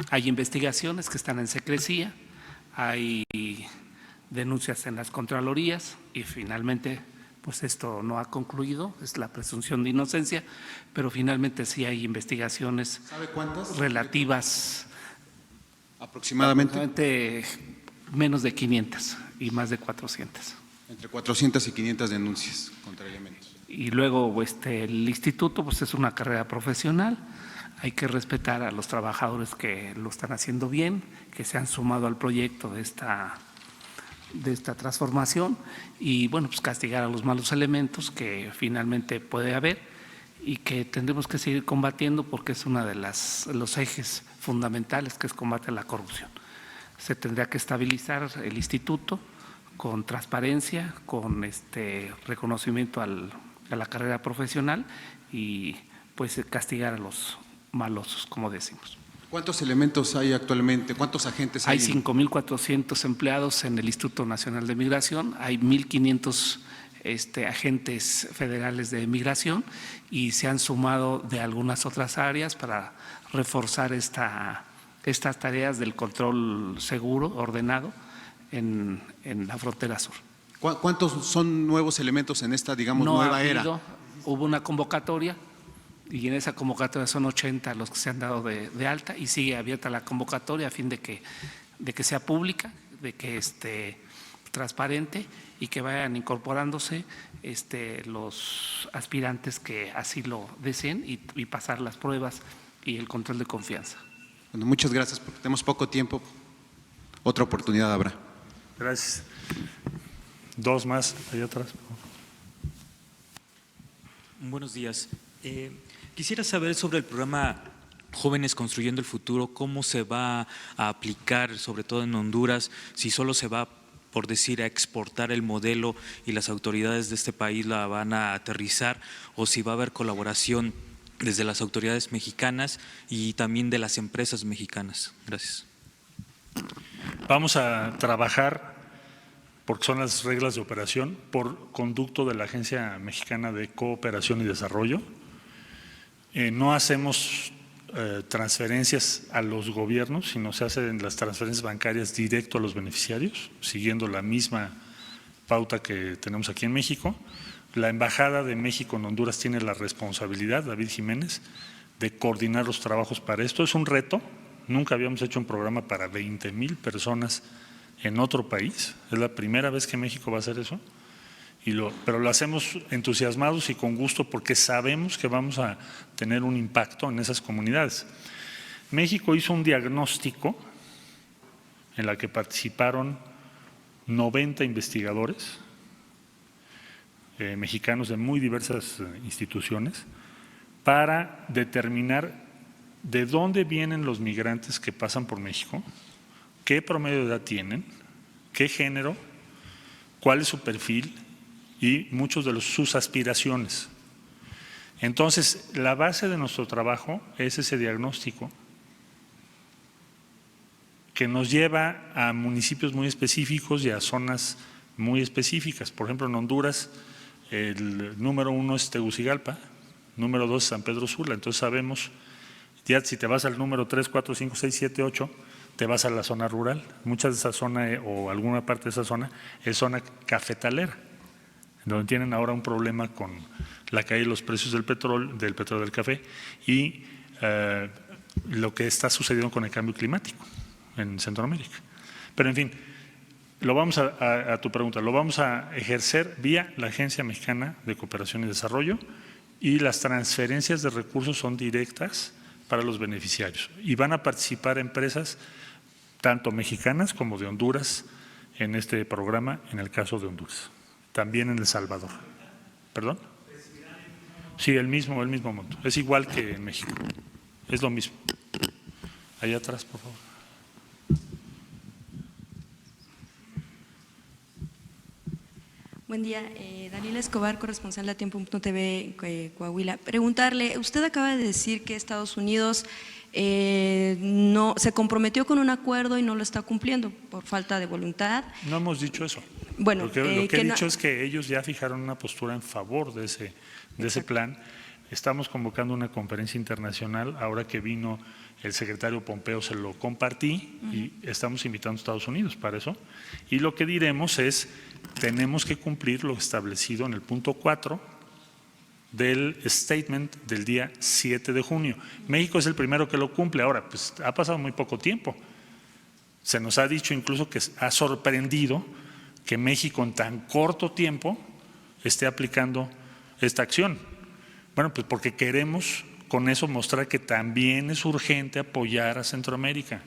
hay investigaciones que están en secrecía, hay denuncias en las contralorías y finalmente pues esto no ha concluido, es la presunción de inocencia, pero finalmente sí hay investigaciones. ¿Sabe cuántas? Relativas aproximadamente menos de 500 y más de 400. Entre 400 y 500 denuncias contra elementos. Y luego el instituto pues es una carrera profesional, hay que respetar a los trabajadores que lo están haciendo bien, que se han sumado al proyecto de esta transformación y bueno, pues castigar a los malos elementos que finalmente puede haber y que tendremos que seguir combatiendo porque es uno de los ejes fundamentales que es combate a la corrupción. Se tendría que estabilizar el instituto con transparencia, con reconocimiento a la carrera profesional y pues castigar a los malosos, como decimos. ¿Cuántos elementos hay actualmente? ¿Cuántos agentes hay? Hay 5.400 empleados en el Instituto Nacional de Migración, hay 1.500 agentes federales de migración y se han sumado de algunas otras áreas para reforzar estas tareas del control seguro, ordenado en la frontera sur. ¿Cuántos son nuevos elementos en esta, digamos, nueva era? Hubo una convocatoria y en esa convocatoria son 80 los que se han dado de alta y sigue abierta la convocatoria a fin de que sea pública, de que esté transparente y que vayan incorporándose los aspirantes que así lo deseen y pasar las pruebas y el control de confianza. Bueno, muchas gracias, porque tenemos poco tiempo. Otra oportunidad habrá. Gracias. Dos más, allá atrás. Buenos días. Quisiera saber sobre el programa Jóvenes Construyendo el Futuro, cómo se va a aplicar, sobre todo en Honduras, si solo se va, por decir, a exportar el modelo y las autoridades de este país la van a aterrizar, o si va a haber colaboración desde las autoridades mexicanas y también de las empresas mexicanas. Gracias. Vamos a trabajar, porque son las reglas de operación, por conducto de la Agencia Mexicana de Cooperación y Desarrollo. No hacemos transferencias a los gobiernos, sino se hacen las transferencias bancarias directo a los beneficiarios, siguiendo la misma pauta que tenemos aquí en México. La Embajada de México en Honduras tiene la responsabilidad, David Jiménez, de coordinar los trabajos para esto. Es un reto, nunca habíamos hecho un programa para 20,000 personas en otro país, es la primera vez que México va a hacer eso, pero lo hacemos entusiasmados y con gusto porque sabemos que vamos a tener un impacto en esas comunidades. México hizo un diagnóstico en la que participaron 90 investigadores mexicanos de muy diversas instituciones para determinar de dónde vienen los migrantes que pasan por México, qué promedio de edad tienen, qué género, cuál es su perfil y muchos de sus aspiraciones. Entonces, la base de nuestro trabajo es ese diagnóstico que nos lleva a municipios muy específicos y a zonas muy específicas. Por ejemplo, en Honduras, el número 1 es Tegucigalpa, número 2 es San Pedro Sula. Entonces sabemos, ya si te vas al número 3, 4, 5, 6, 7, 8, te vas a la zona rural. Muchas de esa zona o alguna parte de esa zona es zona cafetalera, donde tienen ahora un problema con la caída de los precios del petróleo, del café y lo que está sucediendo con el cambio climático en Centroamérica. Pero en fin, lo vamos a tu pregunta, lo vamos a ejercer vía la Agencia Mexicana de Cooperación y Desarrollo y las transferencias de recursos son directas para los beneficiarios y van a participar empresas tanto mexicanas como de Honduras en este programa, en el caso de Honduras, también en El Salvador. ¿Perdón? Sí, el mismo monto, es igual que en México, es lo mismo. Allá atrás, por favor. Buen día, Daniela Escobar, corresponsal de Tiempo.tv Coahuila. Preguntarle, usted acaba de decir que Estados Unidos no se comprometió con un acuerdo y no lo está cumpliendo por falta de voluntad. No hemos dicho eso. Bueno, lo que he dicho es que ellos ya fijaron una postura en favor de ese plan. Estamos convocando una conferencia internacional, ahora que vino el secretario Pompeo se lo compartí y estamos invitando a Estados Unidos para eso. Y lo que diremos es, tenemos que cumplir lo establecido en el punto 4 del statement del día 7 de junio. México es el primero que lo cumple. Ahora, pues ha pasado muy poco tiempo. Se nos ha dicho incluso que ha sorprendido que México en tan corto tiempo esté aplicando esta acción. Bueno, pues porque queremos con eso mostrar que también es urgente apoyar a Centroamérica.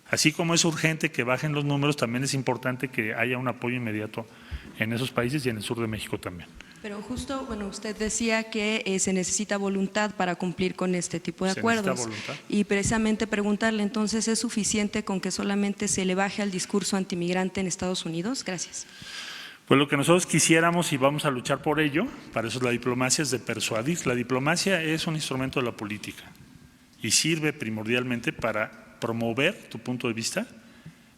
Así como es urgente que bajen los números, también es importante que haya un apoyo inmediato en esos países y en el sur de México también. Pero justo, bueno, usted decía que se necesita voluntad para cumplir con este tipo de acuerdos. ¿Se necesita voluntad? Y precisamente preguntarle, entonces, ¿es suficiente con que solamente se le baje al discurso antimigrante en Estados Unidos? Gracias. Pues lo que nosotros quisiéramos y vamos a luchar por ello, para eso la diplomacia es de persuadir. La diplomacia es un instrumento de la política y sirve primordialmente para promover tu punto de vista,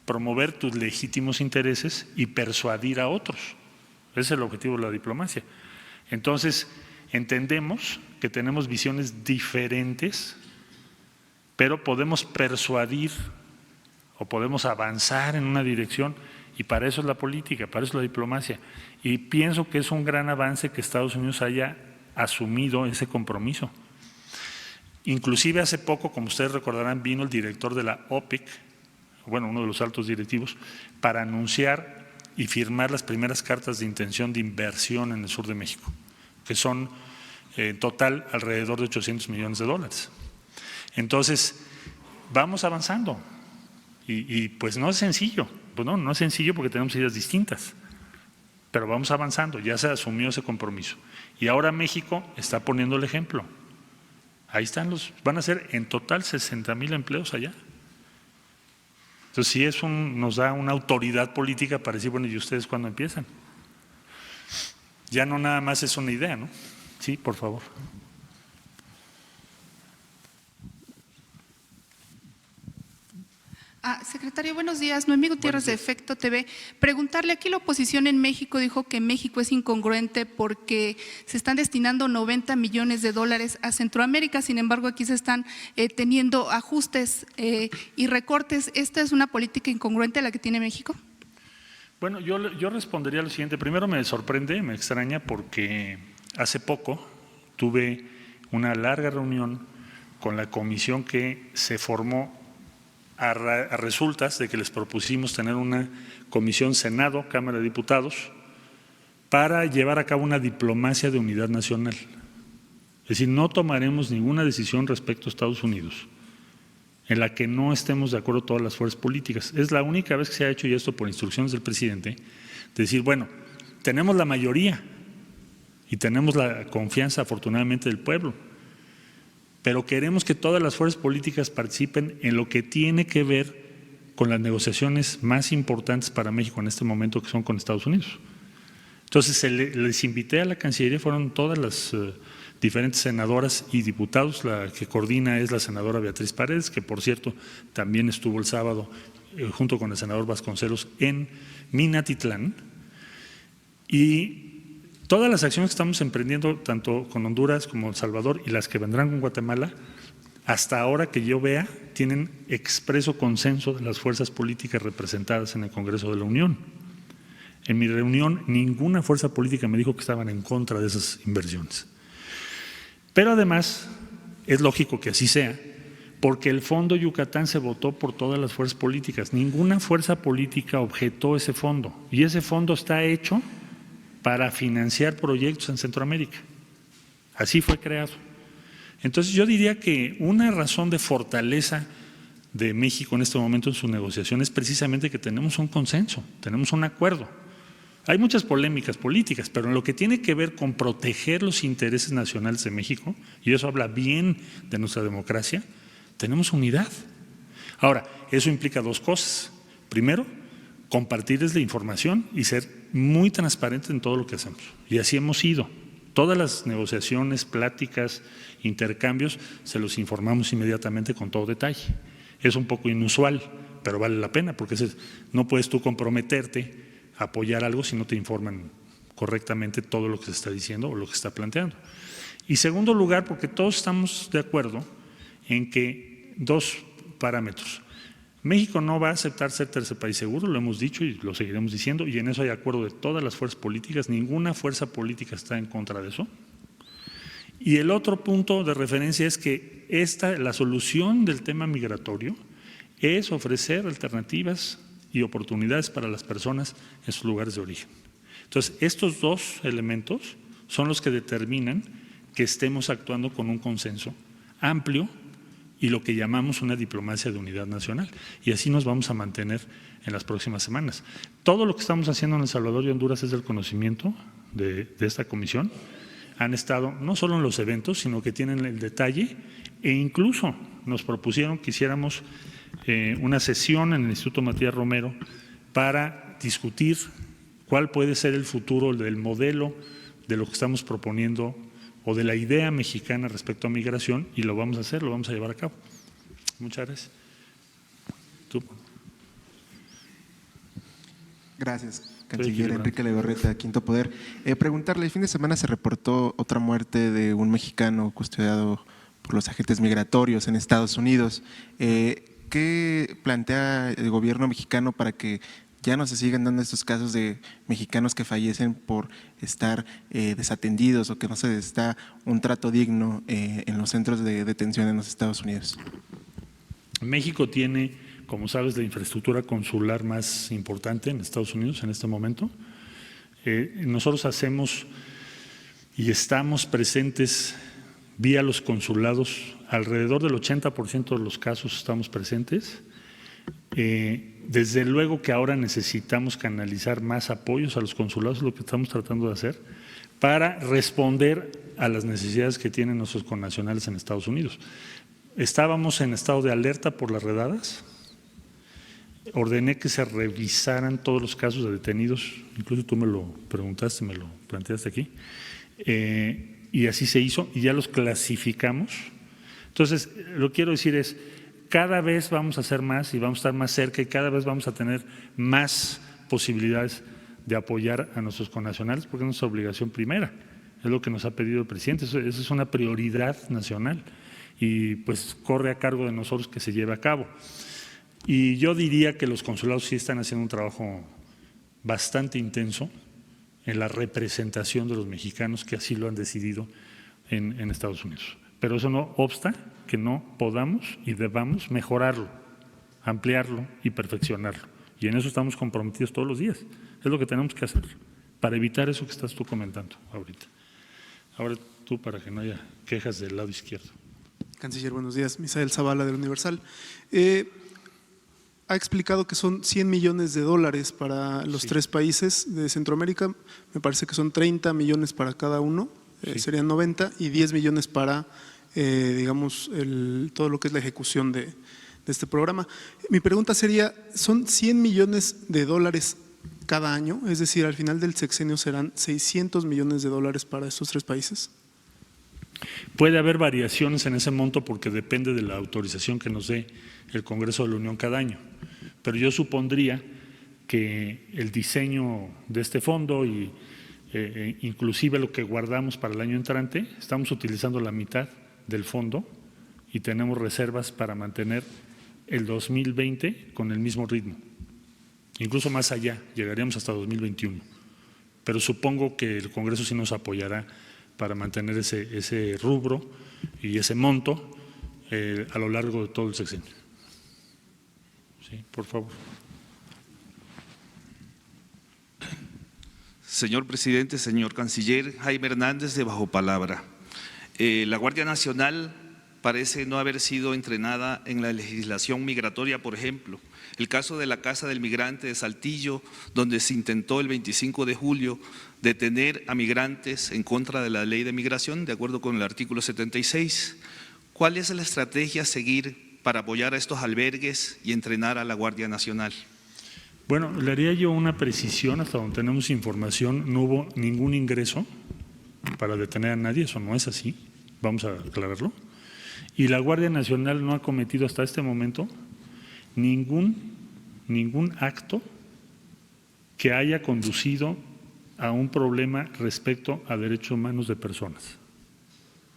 promover tus legítimos intereses y persuadir a otros. Ese es el objetivo de la diplomacia. Entonces, entendemos que tenemos visiones diferentes, pero podemos persuadir o podemos avanzar en una dirección. Y para eso es la política, para eso es la diplomacia. Y pienso que es un gran avance que Estados Unidos haya asumido ese compromiso. Inclusive hace poco, como ustedes recordarán, vino el director de la OPEC, bueno, uno de los altos directivos, para anunciar y firmar las primeras cartas de intención de inversión en el sur de México, que son en total alrededor de $800 millones. Entonces, vamos avanzando y pues no es sencillo. Pues no es sencillo porque tenemos ideas distintas, pero vamos avanzando, ya se asumió ese compromiso. Y ahora México está poniendo el ejemplo. Ahí están van a ser en total 60,000 empleos allá. Entonces sí nos da una autoridad política para decir, bueno, ¿y ustedes cuándo empiezan? Ya no nada más es una idea, ¿no? Sí, por favor. Secretario, buenos días. Noemí Gutiérrez de Efecto TV. Preguntarle, aquí la oposición en México dijo que México es incongruente porque se están destinando 90 millones de dólares a Centroamérica, sin embargo aquí se están teniendo ajustes y recortes. ¿Esta es una política incongruente la que tiene México? Bueno, yo respondería lo siguiente. Primero me sorprende, me extraña porque hace poco tuve una larga reunión con la comisión que se formó a resultas de que les propusimos tener una comisión Senado, Cámara de Diputados, para llevar a cabo una diplomacia de unidad nacional. Es decir, no tomaremos ninguna decisión respecto a Estados Unidos en la que no estemos de acuerdo todas las fuerzas políticas. Es la única vez que se ha hecho, y esto por instrucciones del presidente, de decir, bueno, tenemos la mayoría y tenemos la confianza afortunadamente del pueblo, pero queremos que todas las fuerzas políticas participen en lo que tiene que ver con las negociaciones más importantes para México en este momento, que son con Estados Unidos. Entonces les invité a la Cancillería, fueron todas las diferentes senadoras y diputados. La que coordina es la senadora Beatriz Paredes, que por cierto también estuvo el sábado junto con el senador Vasconcelos en Minatitlán. Y todas las acciones que estamos emprendiendo, tanto con Honduras como El Salvador y las que vendrán con Guatemala, hasta ahora que yo vea, tienen expreso consenso de las fuerzas políticas representadas en el Congreso de la Unión. En mi reunión, ninguna fuerza política me dijo que estaban en contra de esas inversiones. Pero además, es lógico que así sea, porque el Fondo Yucatán se votó por todas las fuerzas políticas. Ninguna fuerza política objetó ese fondo, y ese fondo está hecho para financiar proyectos en Centroamérica. Así fue creado. Entonces yo diría que una razón de fortaleza de México en este momento en su negociación es precisamente que tenemos un consenso, tenemos un acuerdo. Hay muchas polémicas políticas, pero en lo que tiene que ver con proteger los intereses nacionales de México, y eso habla bien de nuestra democracia, tenemos unidad. Ahora, eso implica dos cosas. Primero, compartirles la información y ser muy transparentes en todo lo que hacemos. Y así hemos ido. Todas las negociaciones, pláticas, intercambios, se los informamos inmediatamente con todo detalle. Es un poco inusual, pero vale la pena, porque no puedes tú comprometerte a apoyar algo si no te informan correctamente todo lo que se está diciendo o lo que se está planteando. Y segundo lugar, porque todos estamos de acuerdo en que dos parámetros. México no va a aceptar ser tercer país seguro, lo hemos dicho y lo seguiremos diciendo, y en eso hay acuerdo de todas las fuerzas políticas, ninguna fuerza política está en contra de eso. Y el otro punto de referencia es que la solución del tema migratorio es ofrecer alternativas y oportunidades para las personas en sus lugares de origen. Entonces, estos dos elementos son los que determinan que estemos actuando con un consenso amplio y lo que llamamos una diplomacia de unidad nacional. Y así nos vamos a mantener en las próximas semanas. Todo lo que estamos haciendo en El Salvador y Honduras es del conocimiento de esta comisión. Han estado no solo en los eventos, sino que tienen el detalle, e incluso nos propusieron que hiciéramos una sesión en el Instituto Matías Romero para discutir cuál puede ser el futuro del modelo de lo que estamos proponiendo o de la idea mexicana respecto a migración, y lo vamos a hacer, lo vamos a llevar a cabo. Muchas gracias. ¿Tú? Gracias, canciller Enrique Legarreta, Quinto Poder. Preguntarle, el fin de semana se reportó otra muerte de un mexicano custodiado por los agentes migratorios en Estados Unidos. ¿Qué plantea el gobierno mexicano para que ya no se sigan dando estos casos de mexicanos que fallecen por estar desatendidos o que no se les da un trato digno en los centros de detención en los Estados Unidos? México tiene, como sabes, la infraestructura consular más importante en Estados Unidos en este momento. Nosotros hacemos y estamos presentes vía los consulados, alrededor del 80% de los casos estamos presentes. Desde luego que ahora necesitamos canalizar más apoyos a los consulados, es lo que estamos tratando de hacer, para responder a las necesidades que tienen nuestros connacionales en Estados Unidos. Estábamos en estado de alerta por las redadas, ordené que se revisaran todos los casos de detenidos, incluso tú me lo preguntaste, me lo planteaste aquí, y así se hizo y ya los clasificamos. Entonces, lo que quiero decir es, cada vez vamos a hacer más y vamos a estar más cerca y cada vez vamos a tener más posibilidades de apoyar a nuestros connacionales porque es nuestra obligación primera, es lo que nos ha pedido el presidente, eso es una prioridad nacional y pues corre a cargo de nosotros que se lleve a cabo. Y yo diría que los consulados sí están haciendo un trabajo bastante intenso en la representación de los mexicanos que así lo han decidido en Estados Unidos. Pero eso no obsta que no podamos y debamos mejorarlo, ampliarlo y perfeccionarlo. Y en eso estamos comprometidos todos los días. Es lo que tenemos que hacer para evitar eso que estás tú comentando ahorita. Ahora tú, para que no haya quejas del lado izquierdo. Canciller, buenos días. Misael Zavala del Universal. Ha explicado que son 100 millones de dólares para los tres países de Centroamérica. Me parece que son 30 millones para cada uno, serían 90, y 10 millones para, digamos, todo lo que es la ejecución de este programa. Mi pregunta sería, ¿son 100 millones de dólares cada año? Es decir, al final del sexenio serán 600 millones de dólares para estos tres países. Puede haber variaciones en ese monto porque depende de la autorización que nos dé el Congreso de la Unión cada año, pero yo supondría que el diseño de este fondo y inclusive lo que guardamos para el año entrante, estamos utilizando la mitad del fondo y tenemos reservas para mantener el 2020 con el mismo ritmo, incluso más allá, llegaríamos hasta 2021, pero supongo que el Congreso sí nos apoyará para mantener ese rubro y ese monto a lo largo de todo el sexenio. Sí, por favor. Señor presidente, señor canciller, Jaime Hernández de Bajo Palabra. La Guardia Nacional parece no haber sido entrenada en la legislación migratoria, por ejemplo. El caso de la Casa del Migrante de Saltillo, donde se intentó el 25 de julio detener a migrantes en contra de la ley de migración, de acuerdo con el artículo 76. ¿Cuál es la estrategia a seguir para apoyar a estos albergues y entrenar a la Guardia Nacional? Bueno, le haría yo una precisión, hasta donde tenemos información, no hubo ningún ingreso para detener a nadie, eso no es así, vamos a aclararlo. Y la Guardia Nacional no ha cometido hasta este momento ningún acto que haya conducido a un problema respecto a derechos humanos de personas.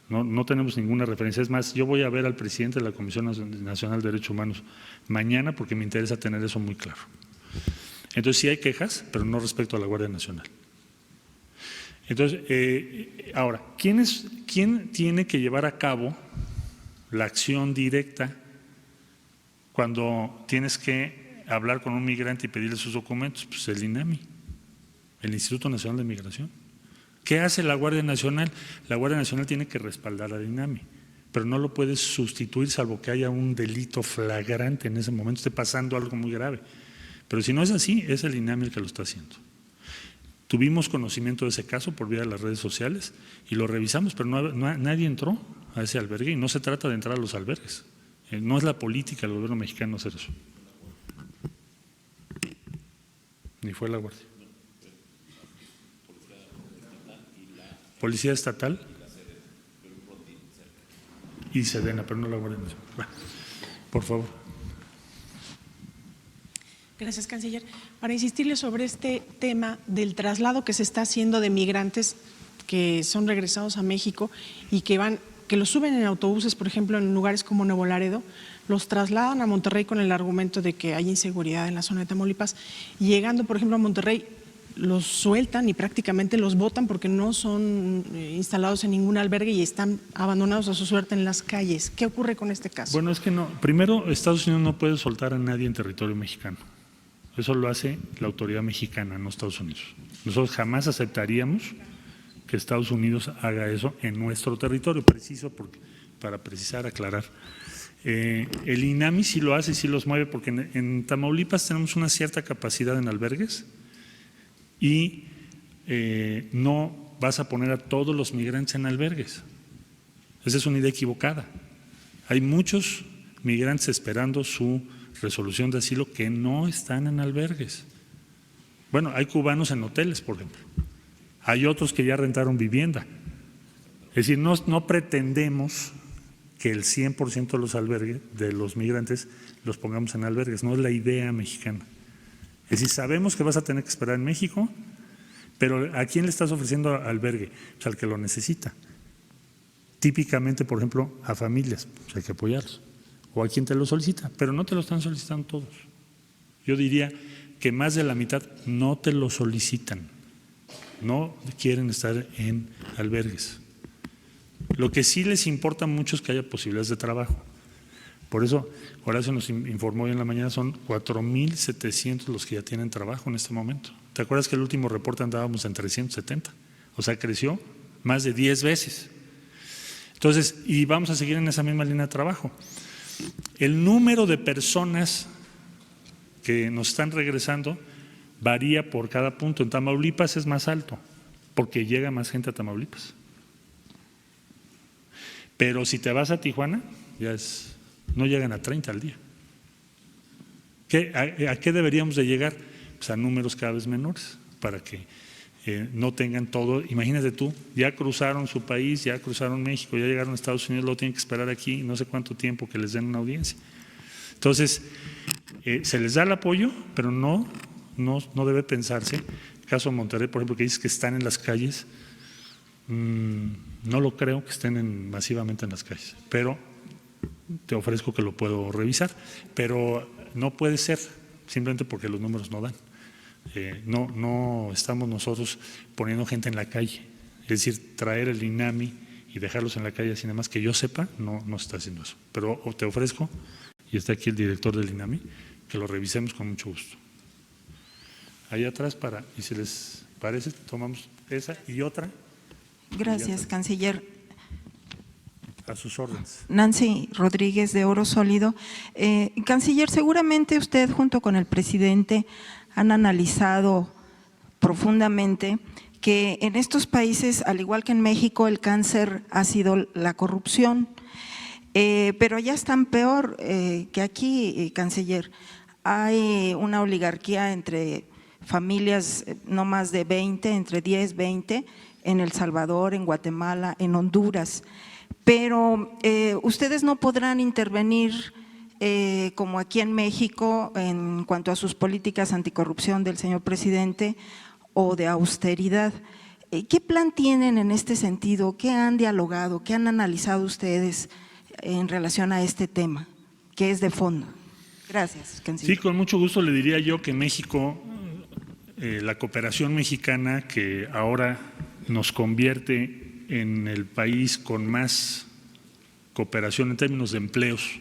No tenemos ninguna referencia. Es más, yo voy a ver al presidente de la Comisión Nacional de Derechos Humanos mañana porque me interesa tener eso muy claro. Entonces sí hay quejas, pero no respecto a la Guardia Nacional. Entonces, ahora, ¿quién tiene que llevar a cabo la acción directa cuando tienes que hablar con un migrante y pedirle sus documentos? Pues el INAMI, el Instituto Nacional de Migración. ¿Qué hace la Guardia Nacional? La Guardia Nacional tiene que respaldar al INAMI, pero no lo puedes sustituir salvo que haya un delito flagrante en ese momento, esté pasando algo muy grave. Pero si no es así, es el INAMI el que lo está haciendo. Tuvimos conocimiento de ese caso por vía de las redes sociales y lo revisamos, pero nadie entró a ese albergue y no se trata de entrar a los albergues. No es la política del gobierno mexicano hacer eso. Ni fue la Guardia. Policía Estatal y Sedena, pero no la Guardia Nacional. Bueno, por favor. Gracias, canciller. Para insistirle sobre este tema del traslado que se está haciendo de migrantes que son regresados a México y que los suben en autobuses, por ejemplo, en lugares como Nuevo Laredo, los trasladan a Monterrey con el argumento de que hay inseguridad en la zona de Tamaulipas, y llegando, por ejemplo, a Monterrey, los sueltan y prácticamente los botan porque no son instalados en ningún albergue y están abandonados a su suerte en las calles. ¿Qué ocurre con este caso? Bueno, es que no. Primero, Estados Unidos no puede soltar a nadie en territorio mexicano. Eso lo hace la autoridad mexicana, no Estados Unidos. Nosotros jamás aceptaríamos que Estados Unidos haga eso en nuestro territorio, para precisar, aclarar. El INAMI sí lo hace, sí los mueve, porque en Tamaulipas tenemos una cierta capacidad en albergues y no vas a poner a todos los migrantes en albergues. Esa es una idea equivocada. Hay muchos migrantes esperando su resolución de asilo que no están en albergues. Bueno, hay cubanos en hoteles, por ejemplo. Hay otros que ya rentaron vivienda. Es decir, no pretendemos que el 100% de los albergues, de los migrantes, los pongamos en albergues. No es la idea mexicana. Es decir, sabemos que vas a tener que esperar en México, pero ¿a quién le estás ofreciendo albergue? Pues al que lo necesita. Típicamente, por ejemplo, a familias, pues hay que apoyarlos. O a quien te lo solicita, pero no te lo están solicitando todos. Yo diría que más de la mitad no te lo solicitan, no quieren estar en albergues. Lo que sí les importa mucho es que haya posibilidades de trabajo. Por eso, Horacio nos informó hoy en la mañana, son 4,700 los que ya tienen trabajo en este momento. ¿Te acuerdas que el último reporte andábamos en 370? O sea, creció más de 10 veces. Entonces, y vamos a seguir en esa misma línea de trabajo. El número de personas que nos están regresando varía por cada punto. En Tamaulipas es más alto, porque llega más gente a Tamaulipas. Pero si te vas a Tijuana, no llegan a 30 al día. ¿A qué deberíamos de llegar? Pues a números cada vez menores, para que no tengan todo. Imagínate tú, ya cruzaron su país, ya cruzaron México, ya llegaron a Estados Unidos, luego tienen que esperar aquí no sé cuánto tiempo que les den una audiencia. Entonces, se les da el apoyo, pero no debe pensarse. El caso de Monterrey, por ejemplo, que dices que están en las calles, no lo creo que estén masivamente en las calles, pero te ofrezco que lo puedo revisar, pero no puede ser simplemente porque los números no dan. No estamos nosotros poniendo gente en la calle, es decir, traer el INAMI y dejarlos en la calle así nada más, que yo sepa, no está haciendo eso. Pero te ofrezco, y está aquí el director del INAMI, que lo revisemos con mucho gusto. Ahí atrás y si les parece, tomamos esa y otra. Gracias, canciller. A sus órdenes. Nancy Rodríguez, de Oro Sólido. Canciller, seguramente usted junto con el presidente han analizado profundamente que en estos países, al igual que en México, el cáncer ha sido la corrupción, pero ya están peor que aquí, canciller. Hay una oligarquía entre familias no más de 20, entre 10, 20, en El Salvador, en Guatemala, en Honduras. Pero ustedes no podrán intervenir como aquí en México en cuanto a sus políticas anticorrupción del señor presidente o de austeridad. ¿Qué plan tienen en este sentido? ¿Qué han dialogado? ¿Qué han analizado ustedes en relación a este tema, que es de fondo? Gracias, canciller. Sí, con mucho gusto le diría yo que México, la cooperación mexicana, que ahora nos convierte en el país con más cooperación en términos de empleos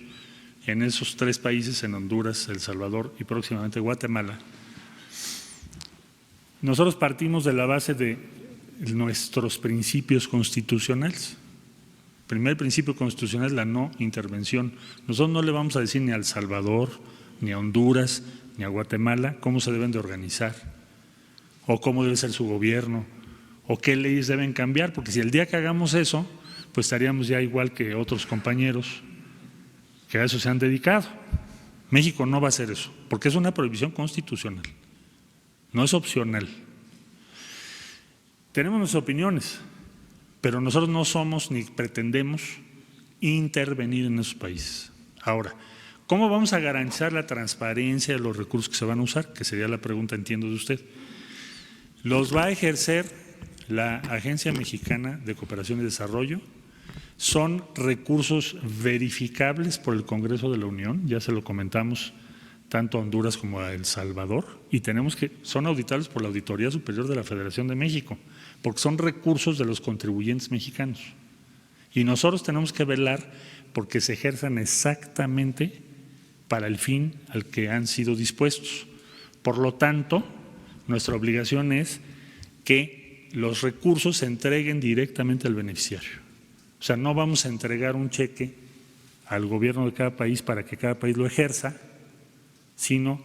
en esos 3 países, en Honduras, El Salvador y próximamente Guatemala. Nosotros partimos de la base de nuestros principios constitucionales. El primer principio constitucional es la no intervención. Nosotros no le vamos a decir ni a El Salvador, ni a Honduras, ni a Guatemala cómo se deben de organizar o cómo debe ser su gobierno o qué leyes deben cambiar, porque si el día que hagamos eso, pues estaríamos ya igual que otros compañeros que a eso se han dedicado. México no va a hacer eso, porque es una prohibición constitucional, no es opcional. Tenemos nuestras opiniones, pero nosotros no somos ni pretendemos intervenir en esos países. Ahora, ¿cómo vamos a garantizar la transparencia de los recursos que se van a usar? Que sería la pregunta, entiendo, de usted. Los va a ejercer la Agencia Mexicana de Cooperación y Desarrollo. Son recursos verificables por el Congreso de la Unión, ya se lo comentamos tanto a Honduras como a El Salvador, y son auditables por la Auditoría Superior de la Federación de México, porque son recursos de los contribuyentes mexicanos. Y nosotros tenemos que velar porque se ejerzan exactamente para el fin al que han sido dispuestos. Por lo tanto, nuestra obligación es que los recursos se entreguen directamente al beneficiario. O sea, no vamos a entregar un cheque al gobierno de cada país para que cada país lo ejerza, sino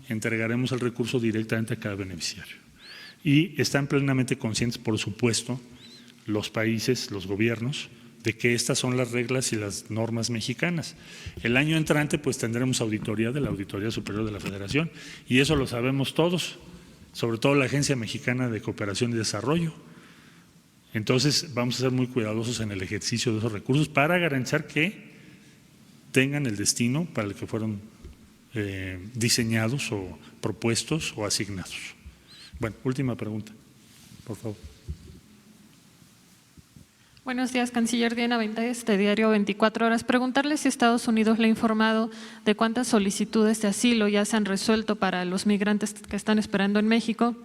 entregaremos el recurso directamente a cada beneficiario. Y están plenamente conscientes, por supuesto, los países, los gobiernos, de que estas son las reglas y las normas mexicanas. El año entrante pues tendremos auditoría de la Auditoría Superior de la Federación, y eso lo sabemos todos, sobre todo la Agencia Mexicana de Cooperación y Desarrollo. Entonces vamos a ser muy cuidadosos en el ejercicio de esos recursos para garantizar que tengan el destino para el que fueron diseñados o propuestos o asignados. Bueno, última pregunta, por favor. Buenos días, canciller Diana Ventáez, de Diario 24 Horas. Preguntarle si Estados Unidos le ha informado de cuántas solicitudes de asilo ya se han resuelto para los migrantes que están esperando en México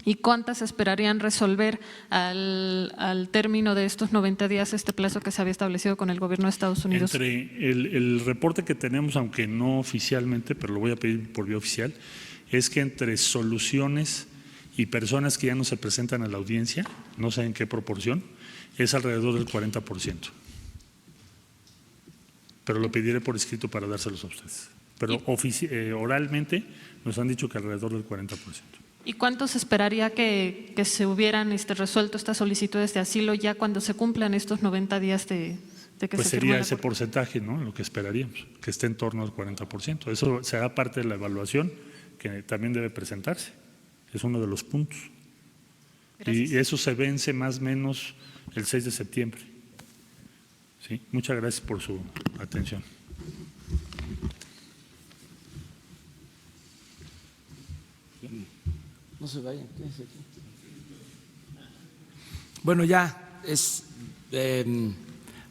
y cuántas esperarían resolver al término de estos 90 días, este plazo que se había establecido con el gobierno de Estados Unidos. Entre el reporte que tenemos, aunque no oficialmente, pero lo voy a pedir por vía oficial, es que entre soluciones y personas que ya no se presentan a la audiencia, no sé en qué proporción, es alrededor del 40%. Pero lo pediré por escrito para dárselos a ustedes. Pero oralmente nos han dicho que alrededor del 40%. ¿Y cuánto se esperaría que se hubieran resuelto estas solicitudes de asilo ya cuando se cumplan estos 90 días de que pues se sería firme ese porcentaje, ¿no? Lo que esperaríamos, que esté en torno al 40%. Eso será parte de la evaluación que también debe presentarse. Es uno de los puntos. Gracias. Y eso se vence más o menos el 6 de septiembre. ¿Sí? Muchas gracias por su atención. No se vayan, quédense aquí. Bueno, ya es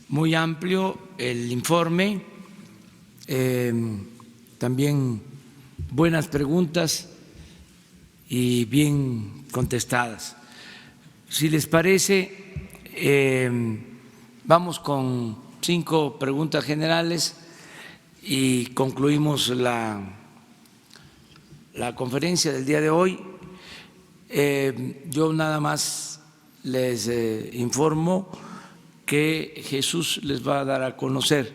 muy amplio el informe, también buenas preguntas y bien contestadas. Si les parece, vamos con 5 preguntas generales y concluimos la conferencia del día de hoy. Yo nada más les informo que Jesús les va a dar a conocer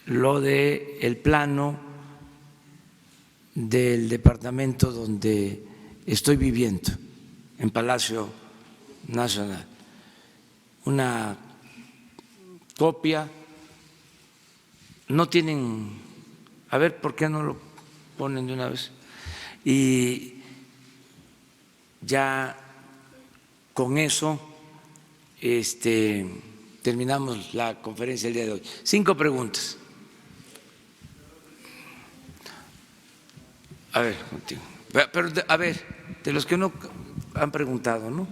lo del plano del departamento donde estoy viviendo, en Palacio Nacional. Una copia, no tienen, a ver por qué no lo ponen de una vez, y ya con eso terminamos la conferencia del día de hoy. 5 preguntas. A ver, contigo. Pero a ver, de los que no han preguntado, ¿no?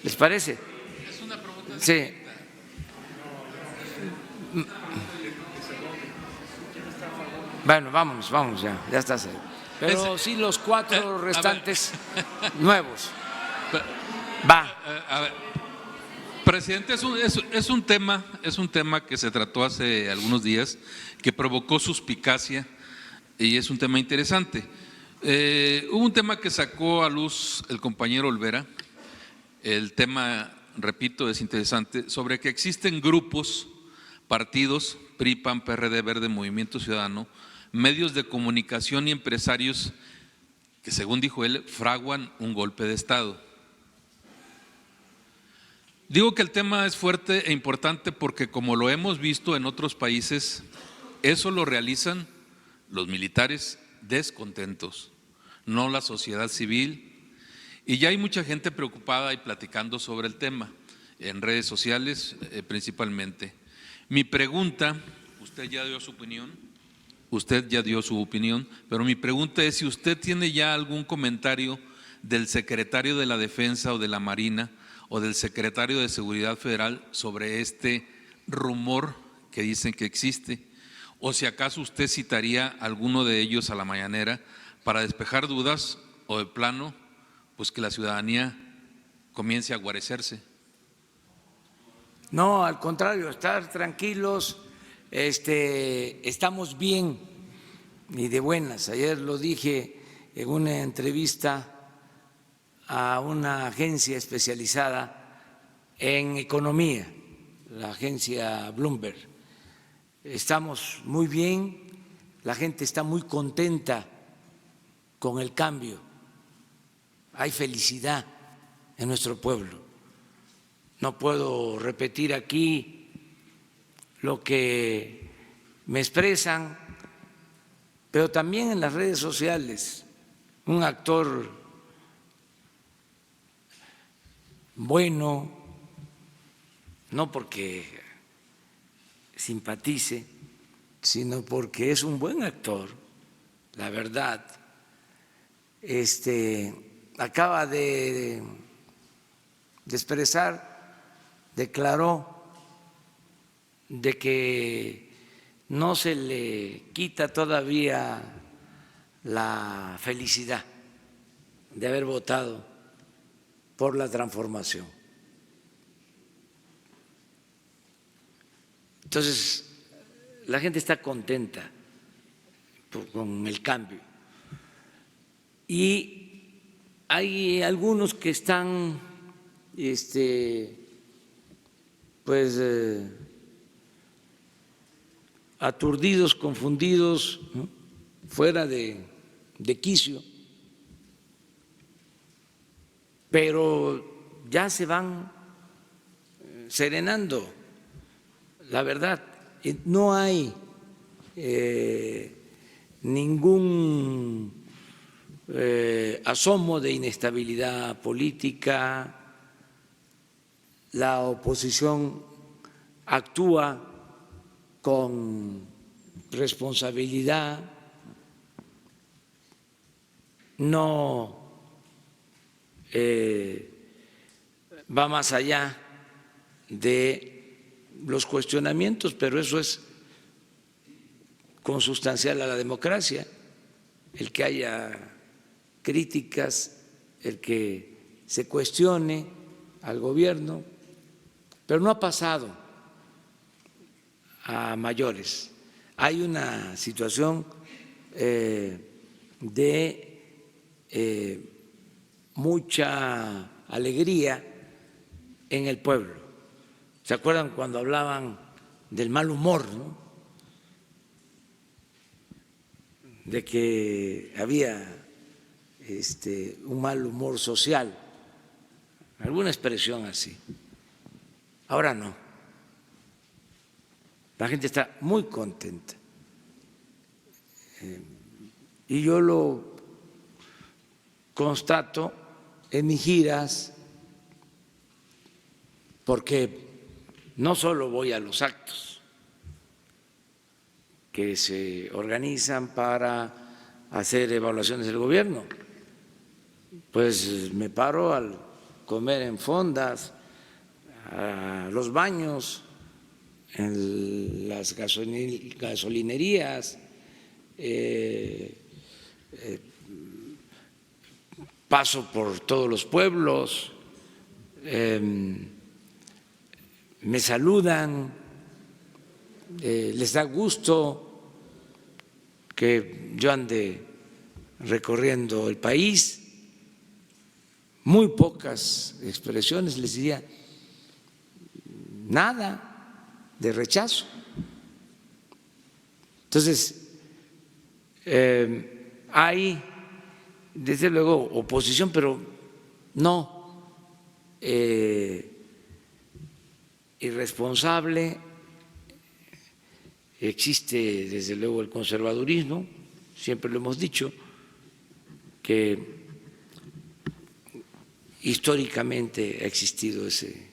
¿Les parece? Es una pregunta. Sí. Bueno, vámonos ya estás ahí. Pero sí los 4 restantes nuevos. Va. A ver, presidente, es un tema que se trató hace algunos días, que provocó suspicacia y es un tema interesante. Hubo un tema que sacó a luz el compañero Olvera, el tema, repito, es interesante, sobre que existen grupos, partidos, PRI, PAN, PRD, Verde, Movimiento Ciudadano, medios de comunicación y empresarios que, según dijo él, fraguan un golpe de Estado. Digo que el tema es fuerte e importante porque, como lo hemos visto en otros países, eso lo realizan los militares descontentos, no la sociedad civil, y ya hay mucha gente preocupada y platicando sobre el tema, en redes sociales principalmente. Mi pregunta, usted ya dio su opinión, pero mi pregunta es si usted tiene ya algún comentario del secretario de la Defensa o de la Marina o del secretario de Seguridad Federal sobre este rumor que dicen que existe, o si acaso usted citaría a alguno de ellos a la mañanera para despejar dudas o de plano, pues que la ciudadanía comience a guarecerse. No, al contrario, estar tranquilos, estamos bien y de buenas. Ayer lo dije en una entrevista a una agencia especializada en economía, la agencia Bloomberg. Estamos muy bien, la gente está muy contenta con el cambio, hay felicidad en nuestro pueblo. No puedo repetir aquí lo que me expresan, pero también en las redes sociales, un actor bueno, no porque simpatice, sino porque es un buen actor, la verdad. Acaba de expresar, declaró de que no se le quita todavía la felicidad de haber votado por la transformación. Entonces, la gente está contenta con el cambio. Y hay algunos que están, aturdidos, confundidos, ¿no?, fuera de quicio, pero ya se van serenando. La verdad, no hay ningún asomo de inestabilidad política. La oposición actúa con responsabilidad, no va más allá de los cuestionamientos, pero eso es consustancial a la democracia, el que haya críticas, el que se cuestione al gobierno, pero no ha pasado a mayores. Hay una situación de mucha alegría en el pueblo. ¿Se acuerdan cuando hablaban del mal humor, ¿no?, de que había un mal humor social, alguna expresión así? Ahora no. La gente está muy contenta. Y yo lo constato en mis giras, porque no solo voy a los actos que se organizan para hacer evaluaciones del gobierno, pues me paro al comer en fondas, a los baños, en las gasolinerías, paso por todos los pueblos, me saludan, les da gusto que yo ande recorriendo el país. Muy pocas expresiones, les diría nada de rechazo. Entonces, hay desde luego oposición, pero no irresponsable. Existe desde luego el conservadurismo, siempre lo hemos dicho, que históricamente ha existido ese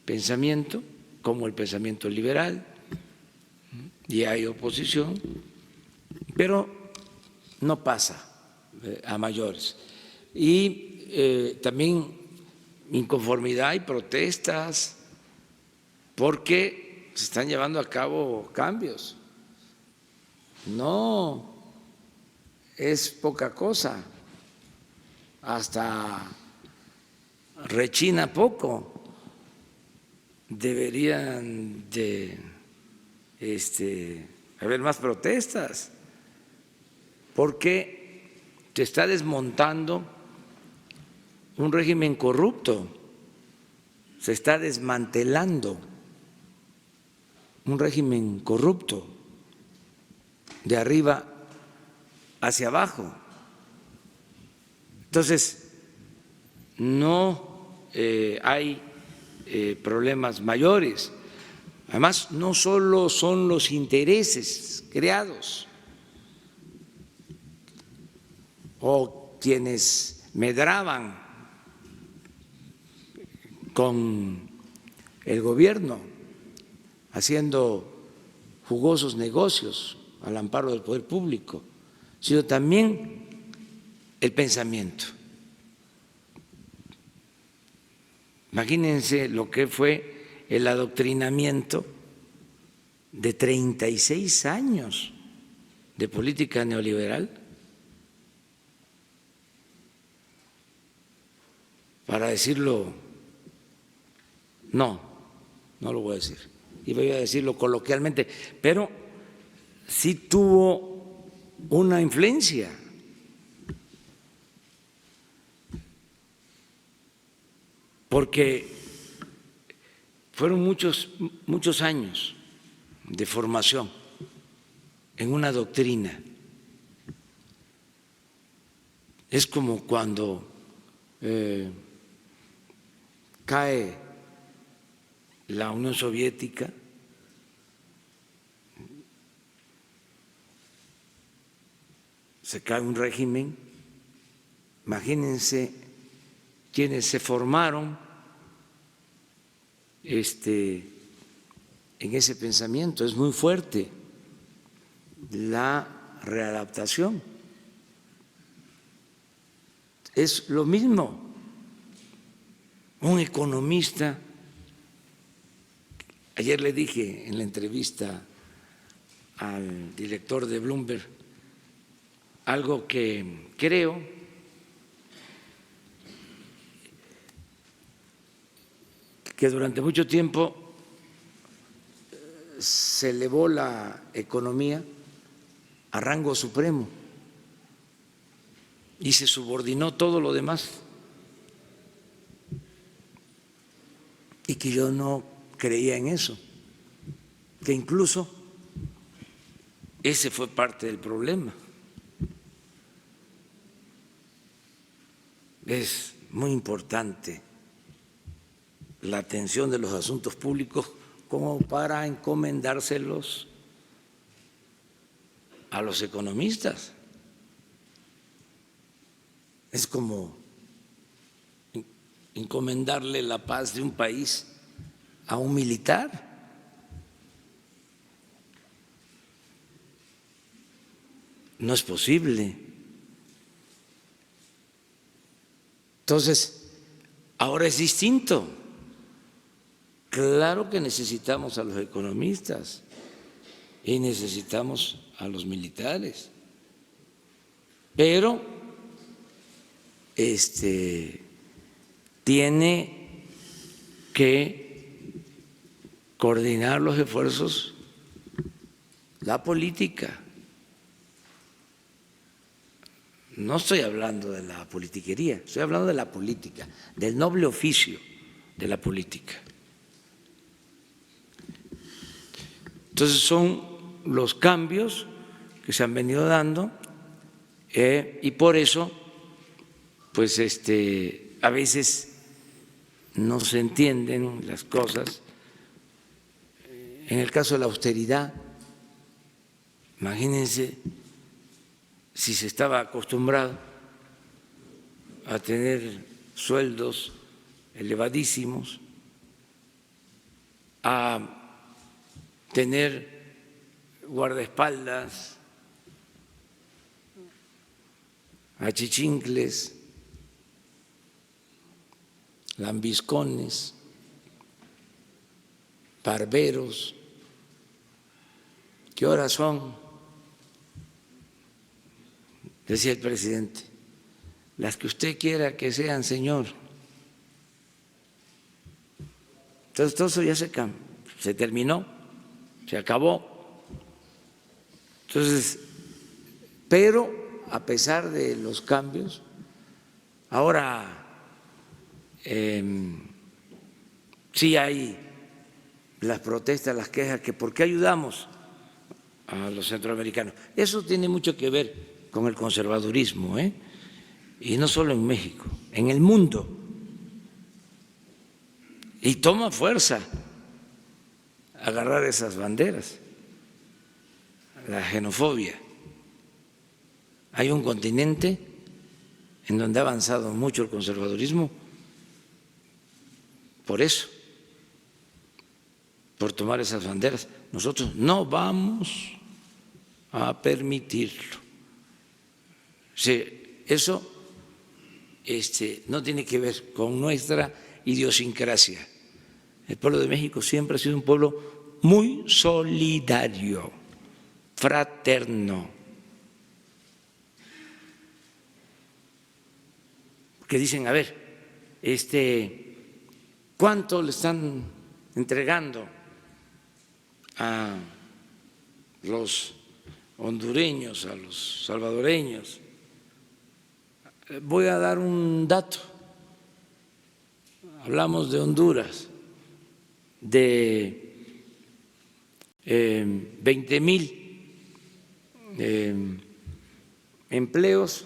pensamiento, como el pensamiento liberal, y hay oposición, pero no pasa a mayores. Y también inconformidad y protestas, porque se están llevando a cabo cambios. No es poca cosa, hasta rechina poco. Deberían de haber más protestas, porque se está desmontando un régimen corrupto, se está desmantelando un régimen corrupto de arriba hacia abajo. Entonces, no hay problemas mayores. Además, no solo son los intereses creados o quienes medraban con el gobierno haciendo jugosos negocios al amparo del poder público, sino también el pensamiento. Imagínense lo que fue el adoctrinamiento de 36 años de política neoliberal para decirlo, no lo voy a decir, iba a decirlo coloquialmente, pero sí tuvo una influencia. Porque fueron muchos años de formación en una doctrina. Es como cuando cae la Unión Soviética, se cae un régimen, imagínense quienes se formaron en ese pensamiento. Es muy fuerte la readaptación. Es lo mismo. Un economista, ayer le dije en la entrevista al director de Bloomberg algo que creo que durante mucho tiempo se elevó la economía a rango supremo y se subordinó todo lo demás, y que yo no creía en eso, que incluso ese fue parte del problema. Es muy importante la atención de los asuntos públicos como para encomendárselos a los economistas. Es como encomendarle la paz de un país a un militar. No es posible. Entonces, ahora es distinto. Claro que necesitamos a los economistas y necesitamos a los militares, pero tiene que coordinar los esfuerzos la política. No estoy hablando de la politiquería, estoy hablando de la política, del noble oficio de la política. Entonces son los cambios que se han venido dando y por eso pues a veces no se entienden las cosas. En el caso de la austeridad, imagínense si se estaba acostumbrado a tener sueldos elevadísimos, a tener guardaespaldas, achichincles, lambiscones, barberos. ¿Qué horas son? Decía el presidente, las que usted quiera que sean, señor. Entonces todo eso ya se terminó, se acabó. Entonces, pero a pesar de los cambios, ahora sí hay las protestas, las quejas, que ¿por qué ayudamos a los centroamericanos? Eso tiene mucho que ver con el conservadurismo, y no solo en México, en el mundo. Y toma fuerza agarrar esas banderas, la xenofobia. Hay un continente en donde ha avanzado mucho el conservadurismo por eso. por tomar esas banderas. Nosotros no vamos a permitirlo. Eso no tiene que ver con nuestra idiosincrasia. El pueblo de México siempre ha sido un pueblo muy solidario, fraterno. Que dicen, a ver, ¿cuánto le están entregando a los hondureños, a los salvadoreños? Voy a dar un dato. Hablamos de Honduras, de 20,000 empleos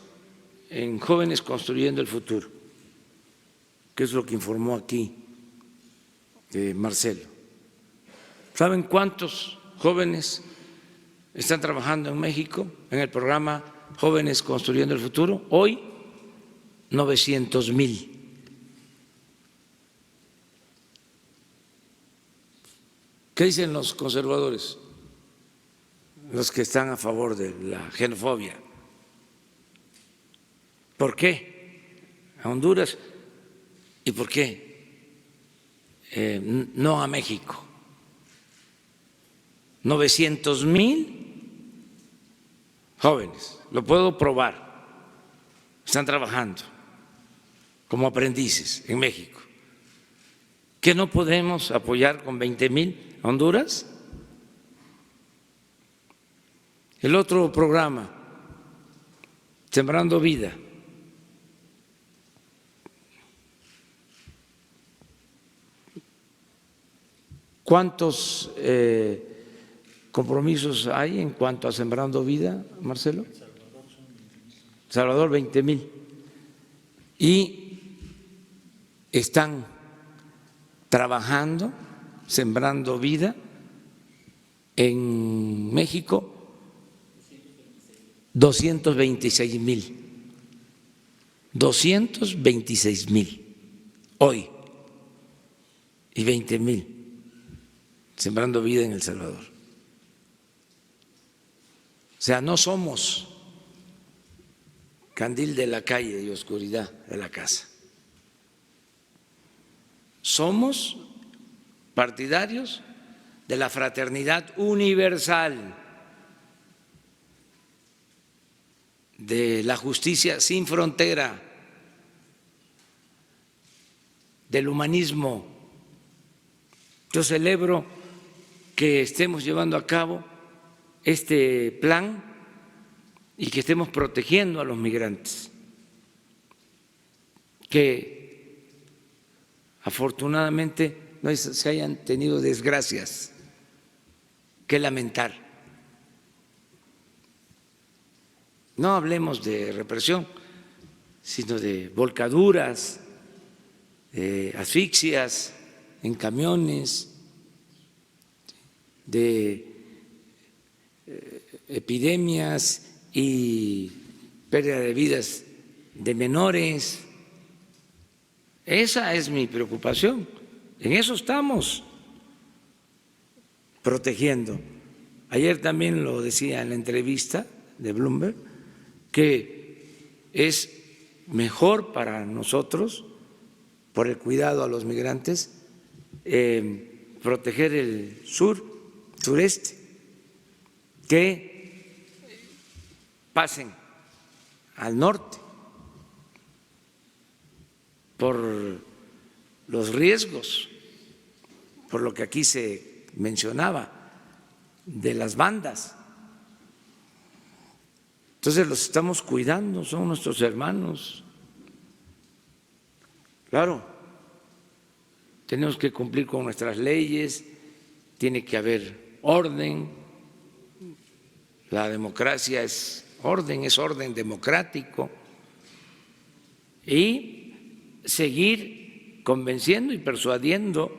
en Jóvenes Construyendo el Futuro, que es lo que informó aquí Marcelo. ¿Saben cuántos jóvenes están trabajando en México en el programa Jóvenes Construyendo el Futuro? Hoy, 900,000. ¿Qué dicen los conservadores, los que están a favor de la xenofobia? ¿Por qué a Honduras y por qué no a México? 900,000 jóvenes, lo puedo probar, están trabajando como aprendices en México. ¿Qué no podemos apoyar con 20,000 a Honduras? El otro programa, Sembrando Vida, ¿cuántos compromisos hay en cuanto a Sembrando Vida, Marcelo? Salvador, 20,000. Y están trabajando, Sembrando Vida, en México, 226,000. 226,000 hoy y 20,000 Sembrando Vida en El Salvador. O sea, no somos candil de la calle y oscuridad de la casa. Somos partidarios de la fraternidad universal, de la justicia sin frontera, del humanismo. Yo celebro que estemos llevando a cabo este plan y que estemos protegiendo a los migrantes, que afortunadamente no se hayan tenido desgracias que lamentar. No hablemos de represión, sino de volcaduras, de asfixias en camiones, de epidemias y pérdida de vidas de menores. Esa es mi preocupación. En eso estamos protegiendo. Ayer también lo decía en la entrevista de Bloomberg, que es mejor para nosotros, por el cuidado a los migrantes, proteger el sureste, que pasen al norte por los riesgos, por lo que aquí se mencionaba, de las bandas. Entonces los estamos cuidando, son nuestros hermanos. Claro, tenemos que cumplir con nuestras leyes, tiene que haber orden, la democracia es orden democrático, y seguir convenciendo y persuadiendo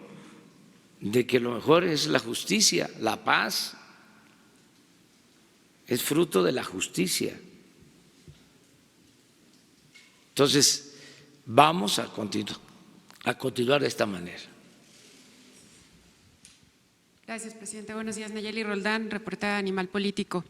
de que lo mejor es la justicia, la paz, es fruto de la justicia. Entonces, vamos a continuar de esta manera. Gracias, presidente. Buenos días. Nayeli Roldán, reportera de Animal Político.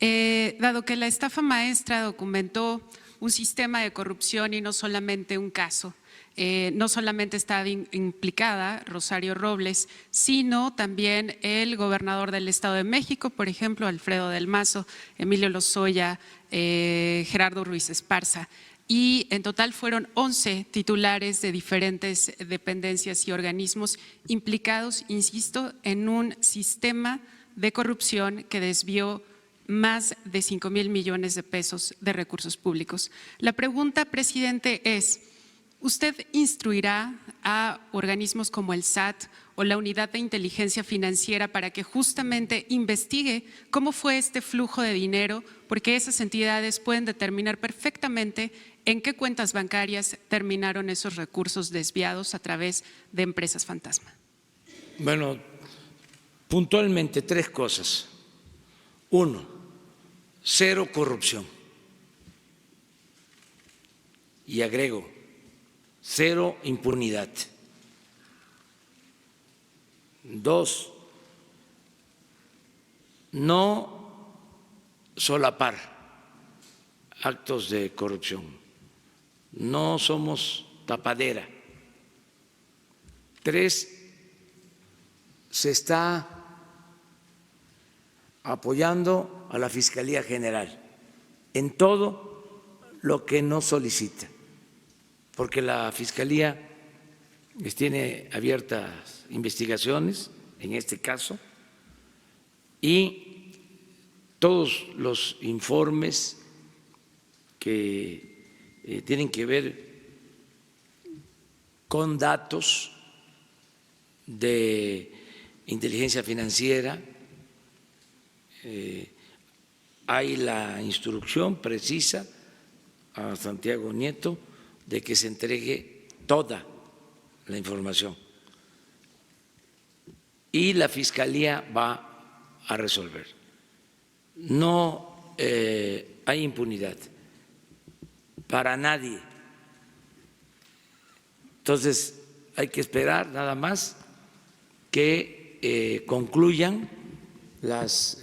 Dado que la estafa maestra documentó un sistema de corrupción y no solamente un caso, no solamente está implicada Rosario Robles, sino también el gobernador del Estado de México, por ejemplo, Alfredo del Mazo, Emilio Lozoya, Gerardo Ruiz Esparza. Y en total fueron 11 titulares de diferentes dependencias y organismos implicados, insisto, en un sistema de corrupción que desvió más de 5,000 millones de pesos de recursos públicos. La pregunta, presidente, es: ¿usted instruirá a organismos como el SAT o la Unidad de Inteligencia Financiera para que justamente investigue cómo fue este flujo de dinero? Porque esas entidades pueden determinar perfectamente en qué cuentas bancarias terminaron esos recursos desviados a través de empresas fantasma. Bueno, puntualmente 3 cosas. 1, 0 corrupción. Y agrego, 0 impunidad. 2, no solapar actos de corrupción. No somos tapadera. 3, se está apoyando a la Fiscalía General en todo lo que nos solicita, porque la Fiscalía tiene abiertas investigaciones en este caso y todos los informes que tienen que ver con datos de inteligencia financiera. Hay la instrucción precisa a Santiago Nieto de que se entregue toda la información y la Fiscalía va a resolver. No hay impunidad para nadie. Entonces hay que esperar nada más que concluyan las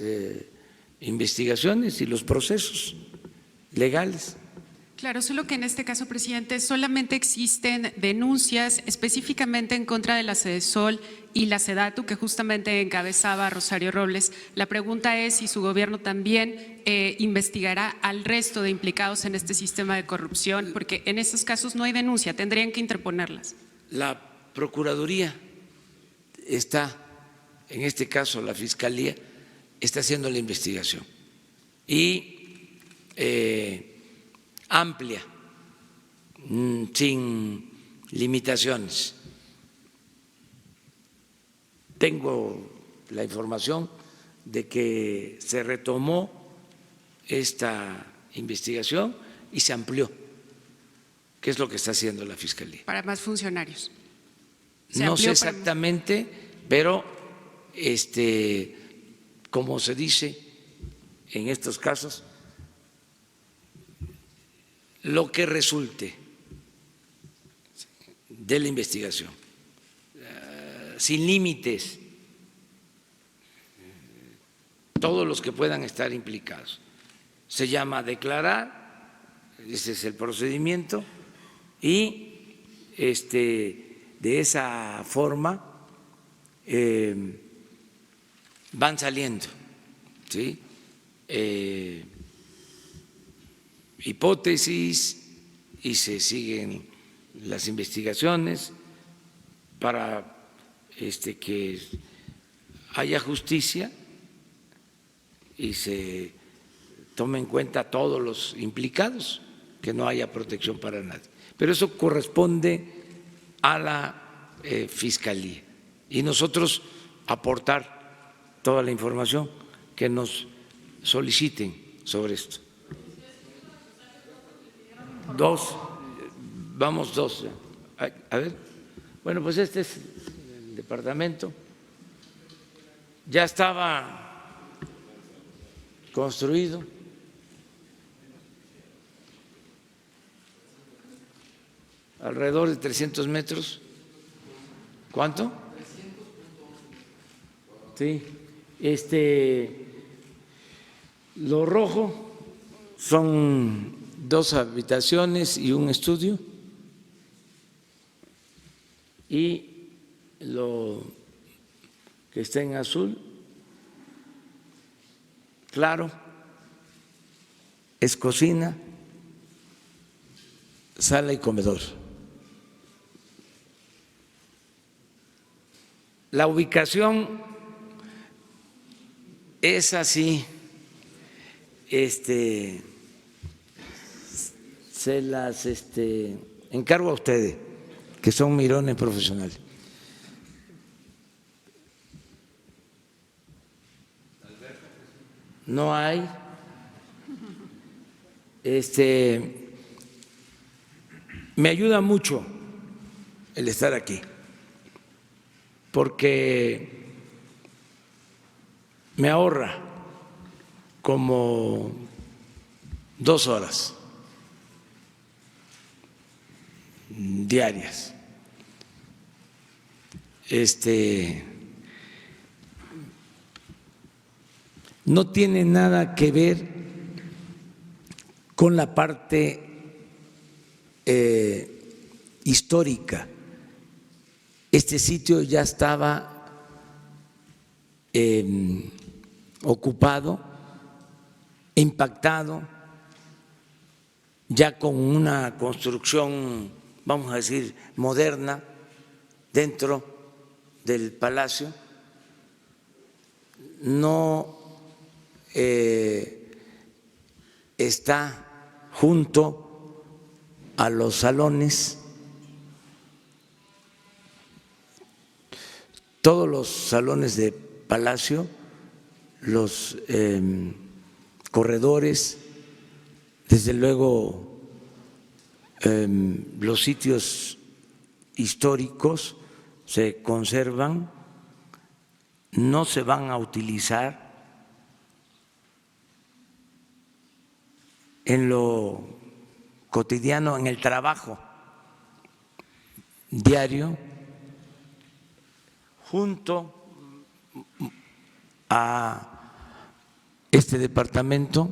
investigaciones y los procesos legales. Claro, solo que en este caso, presidente, solamente existen denuncias específicamente en contra de la Sedesol y la Sedatu, que justamente encabezaba Rosario Robles. La pregunta es si su gobierno también investigará al resto de implicados en este sistema de corrupción, porque en estos casos no hay denuncia, tendrían que interponerlas. La Procuraduría está, en este caso la Fiscalía, está haciendo la investigación y amplia, sin limitaciones. Tengo la información de que se retomó esta investigación y se amplió, que es lo que está haciendo la Fiscalía. Para más funcionarios. No sé exactamente, pero como se dice en estos casos, lo que resulte de la investigación, sin límites, todos los que puedan estar implicados. Se llama declarar, ese es el procedimiento, y de esa forma van saliendo, ¿sí? Hipótesis y se siguen las investigaciones para que haya justicia y se tome en cuenta a todos los implicados, que no haya protección para nadie. Pero eso corresponde a la Fiscalía y nosotros aportar toda la información que nos soliciten sobre esto. 2, vamos 2. A ver, bueno, pues este es el departamento. Ya estaba construido. Alrededor de 300 metros. ¿Cuánto? Sí, lo rojo son 2 habitaciones y un estudio, y lo que está en azul claro es cocina, sala y comedor. La ubicación es así, se las encargo a ustedes, que son mirones profesionales. No hay. Me ayuda mucho el estar aquí, porque me ahorra como 2 horas diarias. No tiene nada que ver con la parte histórica. Este sitio ya estaba ocupado, impactado, ya con una construcción, vamos a decir, moderna dentro del palacio. No está junto a los salones. Todos los salones de palacio, los corredores, desde luego los sitios históricos se conservan, no se van a utilizar. En lo cotidiano, en el trabajo diario, junto a este departamento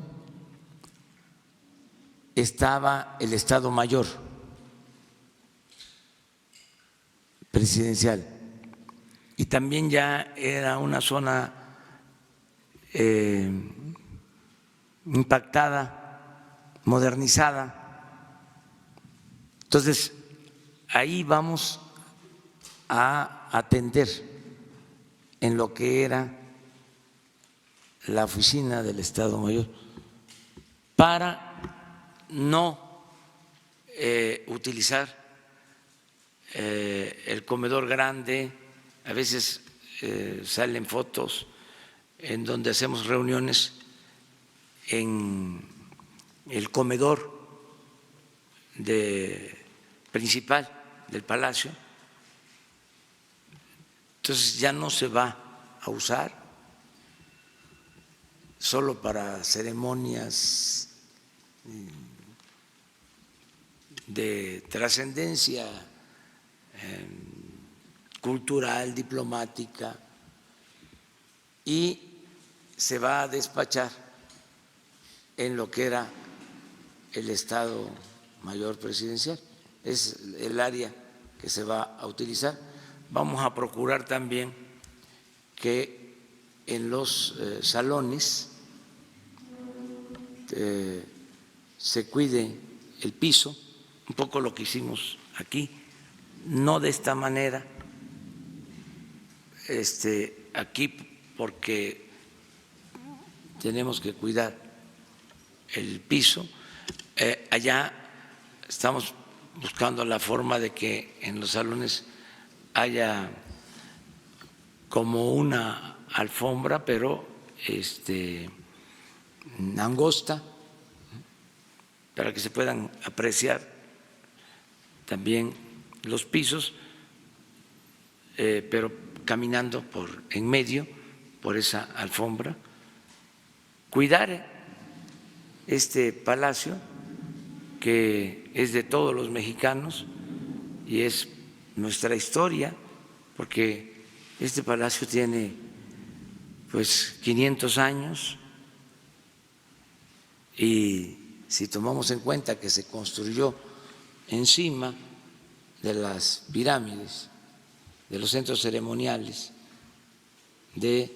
estaba el Estado Mayor presidencial, y también ya era una zona impactada, modernizada. Entonces, ahí vamos a atender en lo que era la oficina del Estado Mayor, para no utilizar el comedor grande. A veces salen fotos en donde hacemos reuniones en el comedor principal del palacio. Entonces ya no se va a usar, solo para ceremonias de trascendencia cultural, diplomática, y se va a despachar en lo que era el Estado Mayor Presidencial. Es el área que se va a utilizar. Vamos a procurar también que en los salones se cuide el piso, un poco lo que hicimos aquí, no de esta manera, aquí porque tenemos que cuidar el piso. Allá estamos buscando la forma de que en los salones haya como una alfombra, pero angosta, para que se puedan apreciar también los pisos, pero caminando por en medio, por esa alfombra. Cuidar este palacio, que es de todos los mexicanos y es nuestra historia, porque este palacio tiene pues 500 años, y si tomamos en cuenta que se construyó encima de las pirámides, de los centros ceremoniales de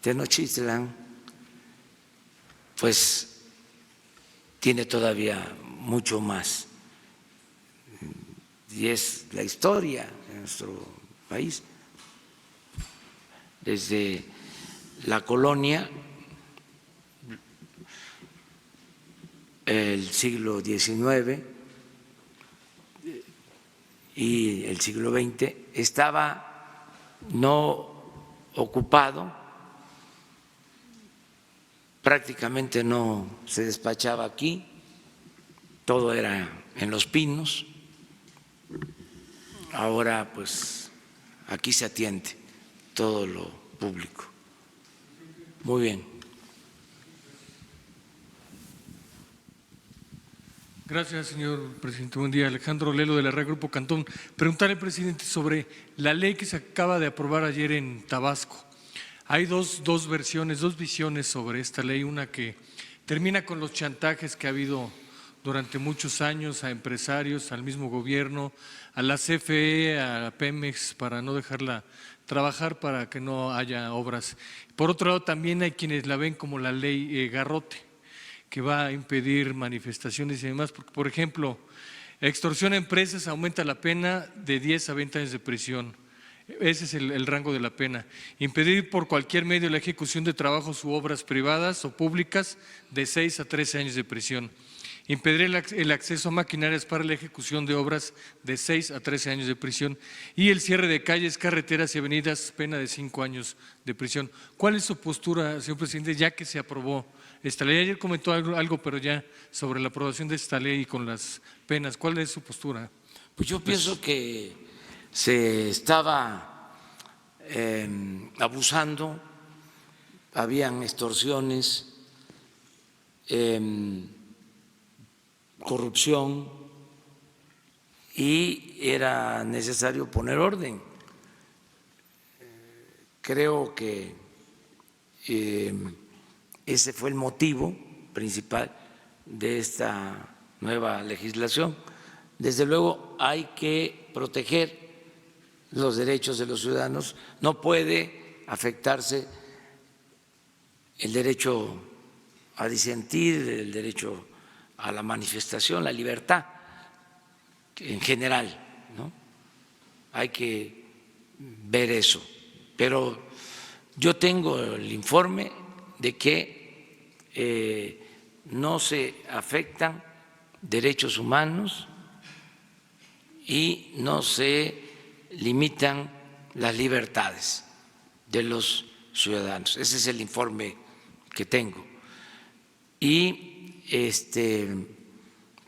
Tenochtitlán, pues tiene todavía mucho más, y es la historia de nuestro país. Desde la colonia, el siglo XIX y el siglo XX, estaba no ocupado, prácticamente no se despachaba aquí, todo era en Los Pinos. Ahora pues aquí se atiende todo lo público. Muy bien. Gracias, señor presidente. Buen día. Alejandro Lelo, de la Red Grupo Cantón. Preguntarle al presidente sobre la ley que se acaba de aprobar ayer en Tabasco. Hay dos versiones, dos visiones sobre esta ley. Una que termina con los chantajes que ha habido durante muchos años a empresarios, al mismo gobierno, a la CFE, a Pemex, para no dejarla trabajar, para que no haya obras. Por otro lado, también hay quienes la ven como la ley Garrote, que va a impedir manifestaciones y demás, porque, por ejemplo, extorsión a empresas aumenta la pena de 10 a 20 años de prisión. Ese es el rango de la pena. Impedir por cualquier medio la ejecución de trabajos u obras privadas o públicas, de 6 a 13 años de prisión. Impedir el acceso a maquinarias para la ejecución de obras, de 6 a 13 años de prisión. Y el cierre de calles, carreteras y avenidas, pena de 5 años de prisión. ¿Cuál es su postura, señor presidente, ya que se aprobó esta ley? Ayer comentó algo, pero ya sobre la aprobación de esta ley y con las penas. ¿Cuál es su postura? Pues yo pienso que se estaba abusando, habían extorsiones, corrupción, y era necesario poner orden. Creo que ese fue el motivo principal de esta nueva legislación. Desde luego hay que proteger los derechos de los ciudadanos, no puede afectarse el derecho a disentir, el derecho a la manifestación, la libertad en general, ¿no? Hay que ver eso. Pero yo tengo el informe de que no se afectan derechos humanos y no se limitan las libertades de los ciudadanos. Ese es el informe que tengo. Y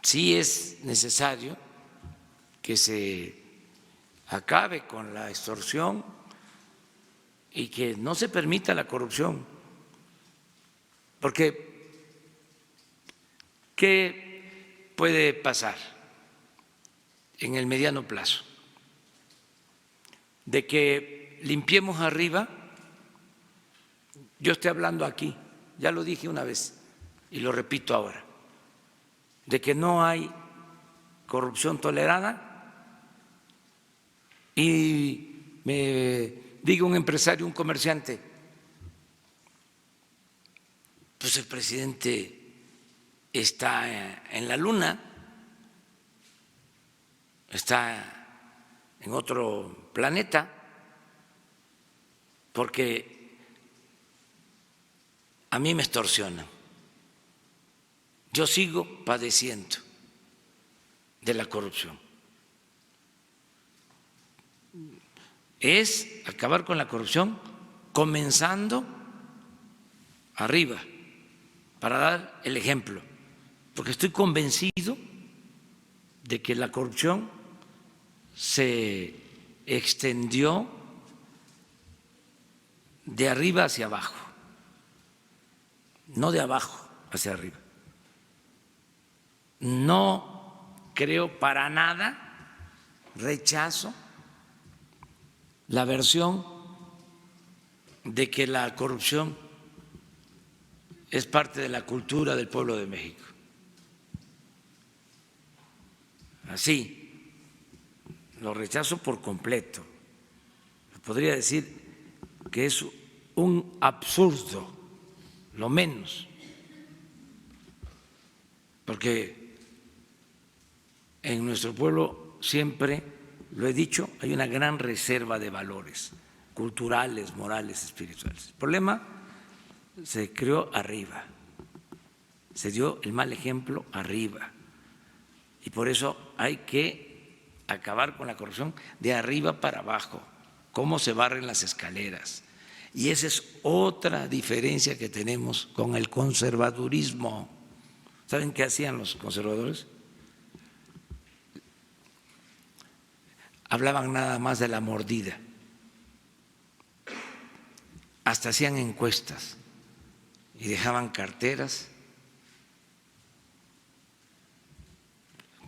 sí es necesario que se acabe con la extorsión y que no se permita la corrupción, porque ¿qué puede pasar en el mediano plazo? De que limpiemos arriba. Yo estoy hablando aquí, ya lo dije una vez y lo repito ahora, de que no hay corrupción tolerada, y me diga un empresario, un comerciante, pues el presidente está en la luna, está en otro planeta, porque a mí me extorsionan. Yo sigo padeciendo de la corrupción. Es acabar con la corrupción comenzando arriba, para dar el ejemplo, porque estoy convencido de que la corrupción se extendió de arriba hacia abajo, no de abajo hacia arriba. No creo para nada, rechazo la versión de que la corrupción es parte de la cultura del pueblo de México. Así, lo rechazo por completo. Podría decir que es un absurdo, lo menos, porque en nuestro pueblo siempre, lo he dicho, hay una gran reserva de valores culturales, morales, espirituales. El problema se creó arriba, se dio el mal ejemplo arriba, y por eso hay que acabar con la corrupción de arriba para abajo, cómo se barren las escaleras. Y esa es otra diferencia que tenemos con el conservadurismo. ¿Saben qué hacían los conservadores? Hablaban nada más de la mordida, hasta hacían encuestas y dejaban carteras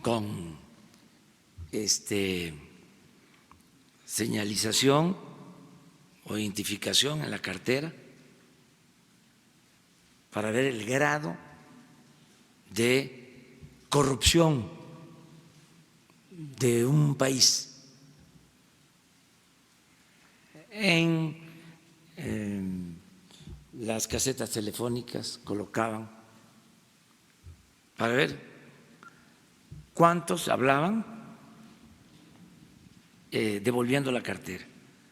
con señalización o identificación en la cartera para ver el grado de corrupción de un país. En las casetas telefónicas colocaban para ver cuántos hablaban devolviendo la cartera.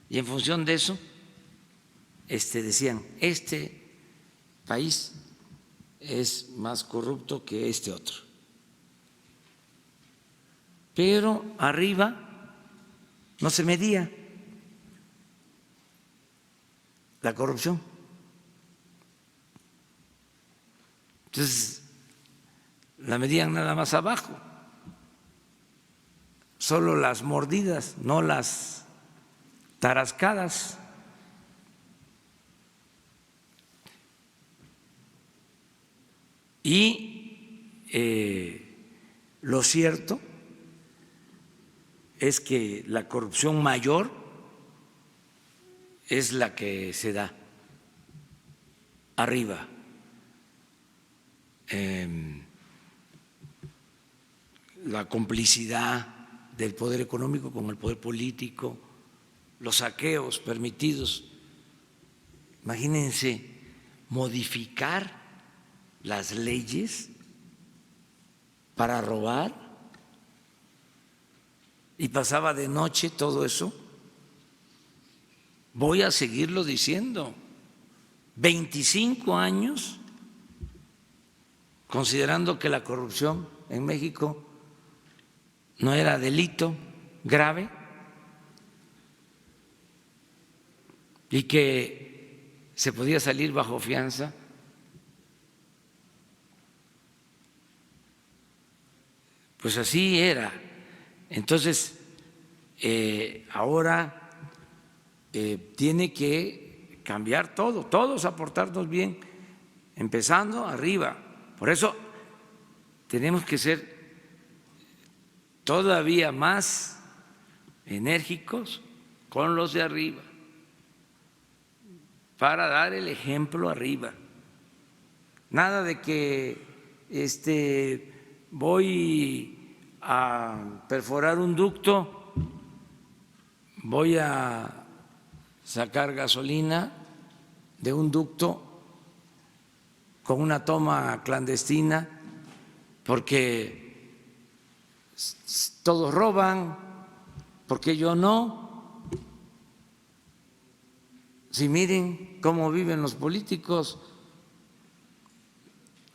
Y en función de eso decían, este país es más corrupto que este otro. Pero arriba no se medía la corrupción. Entonces, la medían nada más abajo, solo las mordidas, no las tarascadas. Y lo cierto es que la corrupción mayor es la que se da arriba. La complicidad del poder económico con el poder político, los saqueos permitidos. Imagínense modificar las leyes para robar, y pasaba de noche todo eso. Voy a seguirlo diciendo, 25 años considerando que la corrupción en México no era delito grave y que se podía salir bajo fianza. Pues así era. Entonces, ahora tiene que cambiar todo, todos aportarnos bien, empezando arriba. Por eso tenemos que ser todavía más enérgicos con los de arriba, para dar el ejemplo arriba. Nada de que voy a perforar un ducto, voy a sacar gasolina de un ducto con una toma clandestina, porque todos roban, porque yo no. Si miren cómo viven los políticos,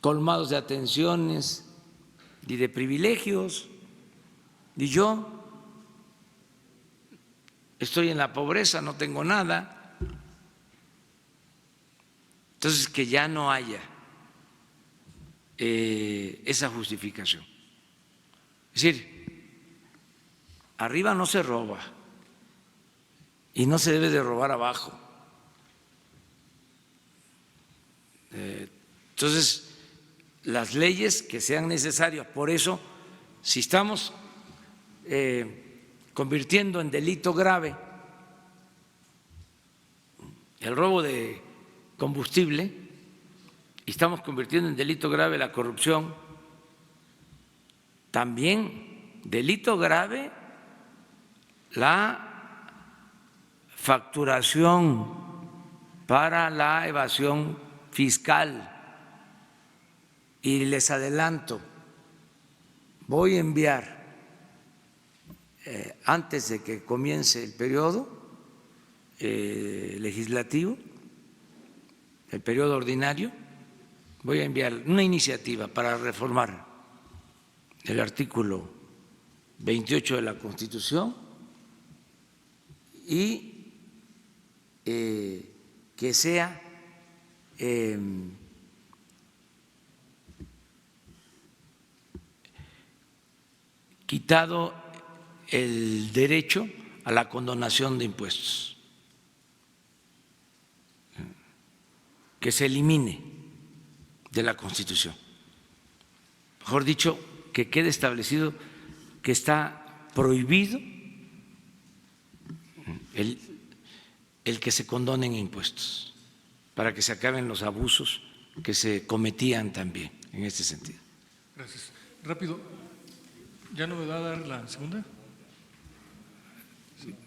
colmados de atenciones y de privilegios, y yo estoy en la pobreza, no tengo nada. Entonces, que ya no haya esa justificación. Es decir, arriba no se roba y no se debe de robar abajo. Entonces, las leyes que sean necesarias. Por eso, si estamos convirtiendo en delito grave el robo de combustible y estamos convirtiendo en delito grave la corrupción, también delito grave la facturación para la evasión fiscal. Y les adelanto, voy a enviar antes de que comience el periodo legislativo, el periodo ordinario, voy a enviar una iniciativa para reformar el artículo 28 de la Constitución y que sea quitado el derecho a la condonación de impuestos, que se elimine de la Constitución. Mejor dicho, que quede establecido que está prohibido el que se condonen impuestos, para que se acaben los abusos que se cometían también en este sentido. Gracias. Rápido, ¿ya no me va a dar la segunda?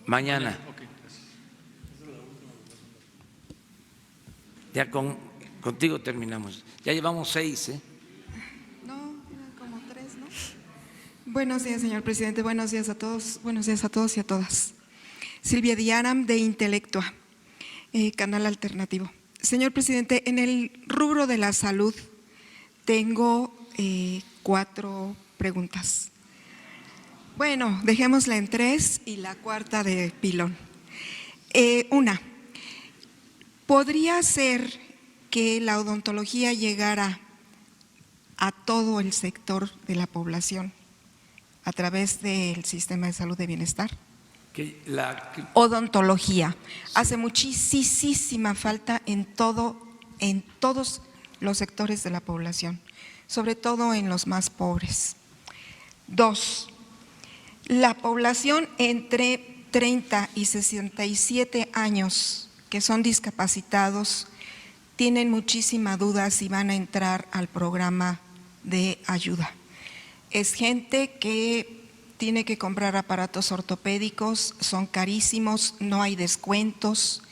Mañana. Ok, gracias. Ya contigo terminamos. Ya llevamos 6, ¿eh? No, como 3, ¿no? Buenos días, señor presidente. Buenos días a todos. Buenos días a todos y a todas. Silvia Diaram, de Intelectua, Canal Alternativo. Señor presidente, en el rubro de la salud tengo 4 preguntas. Bueno, dejémosla en 3 y la cuarta de pilón. Una, ¿podría ser que la odontología llegara a todo el sector de la población a través del sistema de salud de bienestar? Odontología hace muchísima falta en todos los sectores de la población, sobre todo en los más pobres. 2, la población entre 30 y 67 años que son discapacitados tienen muchísima duda si van a entrar al programa de ayuda. Es gente que tiene que comprar aparatos ortopédicos, son carísimos, no hay descuentos,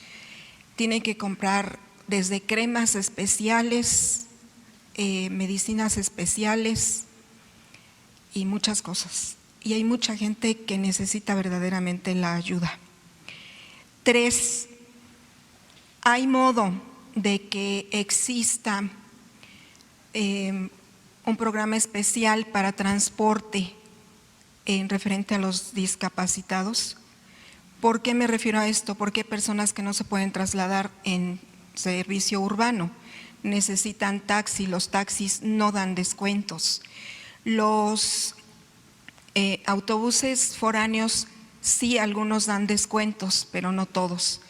tiene que comprar desde cremas especiales, medicinas especiales y muchas cosas. Y hay mucha gente que necesita verdaderamente la ayuda. 3, hay modo de que exista un programa especial para transporte en referente a los discapacitados. ¿Por qué me refiero a esto? Porque hay personas que no se pueden trasladar en servicio urbano, necesitan taxi, los taxis no dan descuentos. Los autobuses foráneos sí, algunos dan descuentos, pero no todos.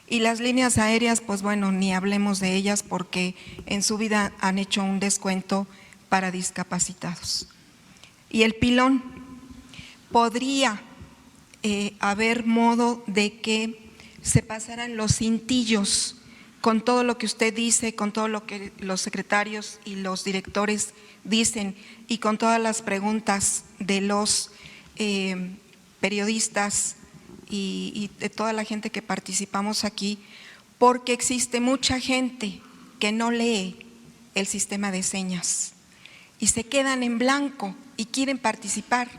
Y las líneas aéreas, pues bueno, ni hablemos de ellas porque en su vida han hecho un descuento para discapacitados. Y el pilón, ¿podría haber modo de que se pasaran los cintillos con todo lo que usted dice, con todo lo que los secretarios y los directores dicen y con todas las preguntas de los periodistas y de toda la gente que participamos aquí, porque existe mucha gente que no lee el sistema de señas y se quedan en blanco y quieren participar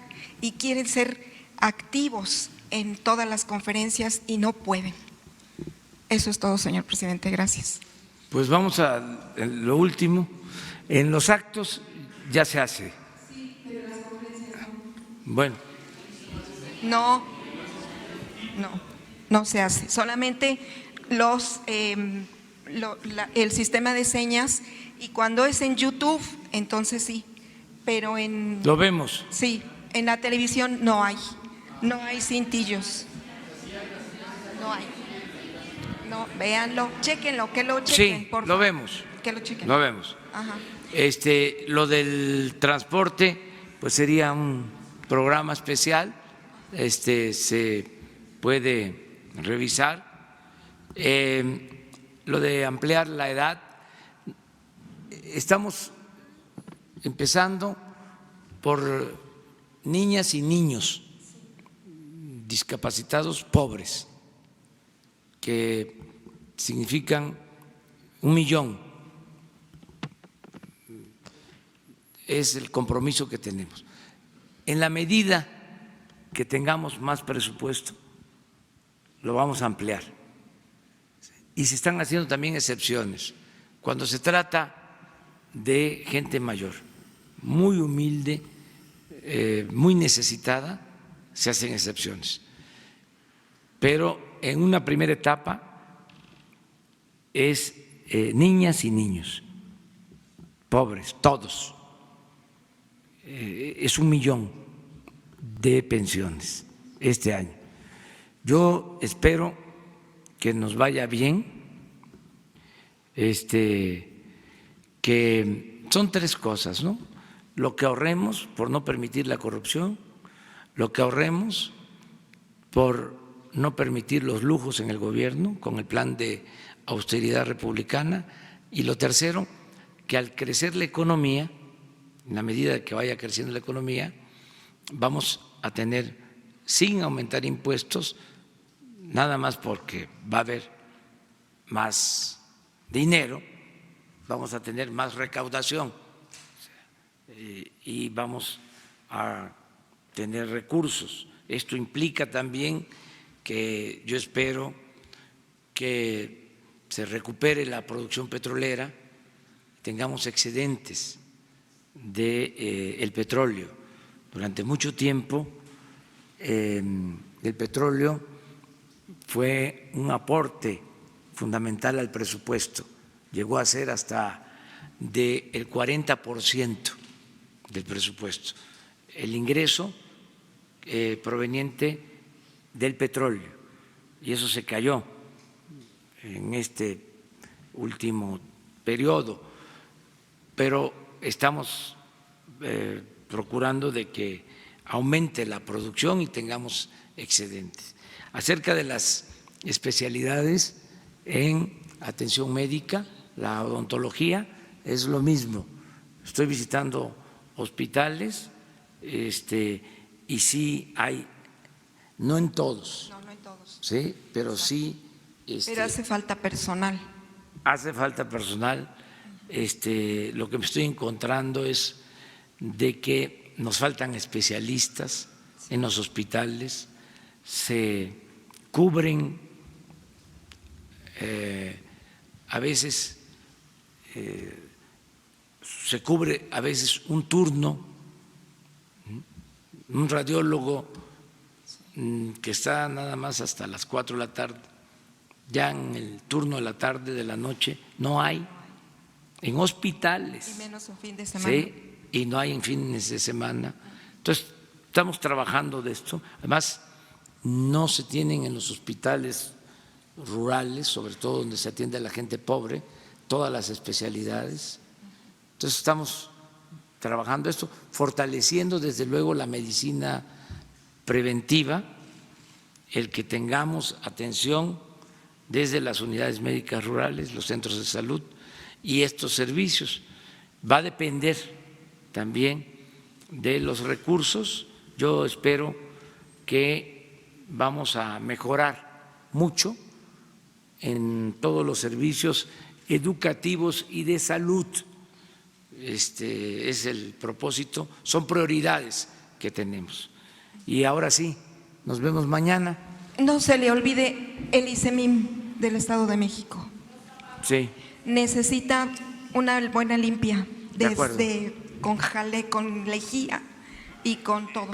y quieren ser activos en todas las conferencias y no pueden. Eso es todo, señor presidente. Gracias. Pues vamos a lo último. En los actos ya se hace. Sí, pero las conferencias no. Bueno. No se hace. Solamente el sistema de señas, y cuando es en YouTube, entonces sí, pero en… Lo vemos. Sí, en la televisión no hay cintillos. No hay. No, véanlo, chéquenlo, que lo chequen, sí, por favor. Lo vemos. Que lo chequen. Lo vemos. Ajá. Lo del transporte, pues sería un programa especial, se puede revisar. lo de ampliar la edad, estamos empezando por niñas y niños discapacitados pobres, que significan 1 millón. Es el compromiso que tenemos. En la medida que tengamos más presupuesto, lo vamos a ampliar. Y se están haciendo también excepciones. Cuando se trata de gente mayor, muy humilde, muy necesitada, se hacen excepciones. Pero en una primera etapa es niñas y niños, pobres, todos. Es 1 millón de pensiones este año. Yo espero que nos vaya bien, que son 3 cosas, ¿no? Lo que ahorremos por no permitir la corrupción, lo que ahorremos por no permitir los lujos en el gobierno con el plan de austeridad republicana, y lo tercero, que al crecer la economía, en la medida que vaya creciendo la economía, vamos a tener, sin aumentar impuestos, nada más porque va a haber más dinero, vamos a tener más recaudación y vamos a tener recursos. Esto implica también que yo espero que se recupere la producción petrolera, tengamos excedentes del petróleo. Durante mucho tiempo el petróleo fue un aporte fundamental al presupuesto, llegó a ser hasta del 40% del presupuesto, el ingreso proveniente del petróleo, y eso se cayó en este último periodo, pero estamos procurando de que aumente la producción y tengamos excedentes. Acerca de las especialidades en atención médica, la odontología es lo mismo. Estoy visitando hospitales y sí hay, no en todos, no en todos, sí, pero sí. Pero hace falta personal. Hace falta personal. Lo que me estoy encontrando es de que nos faltan especialistas en los hospitales, se cubren a veces, se cubre a veces un turno, un radiólogo que está nada más hasta las 4 de la tarde, ya en el turno de la tarde, de la noche, no hay en hospitales. Y menos un fin de semana. Sí, y no hay en fines de semana. Entonces, estamos trabajando de esto. Además, no se tienen en los hospitales rurales, sobre todo donde se atiende a la gente pobre, todas las especialidades. Entonces, estamos trabajando esto, fortaleciendo desde luego la medicina preventiva, el que tengamos atención desde las unidades médicas rurales, los centros de salud y estos servicios. Va a depender también de los recursos. Yo espero que vamos a mejorar mucho en todos los servicios educativos y de salud. Es el propósito, son prioridades que tenemos. Y ahora sí, nos vemos mañana. No se le olvide el ICEMIM del Estado de México. Sí. Necesita una buena limpia, desde con jale, con lejía y con todo.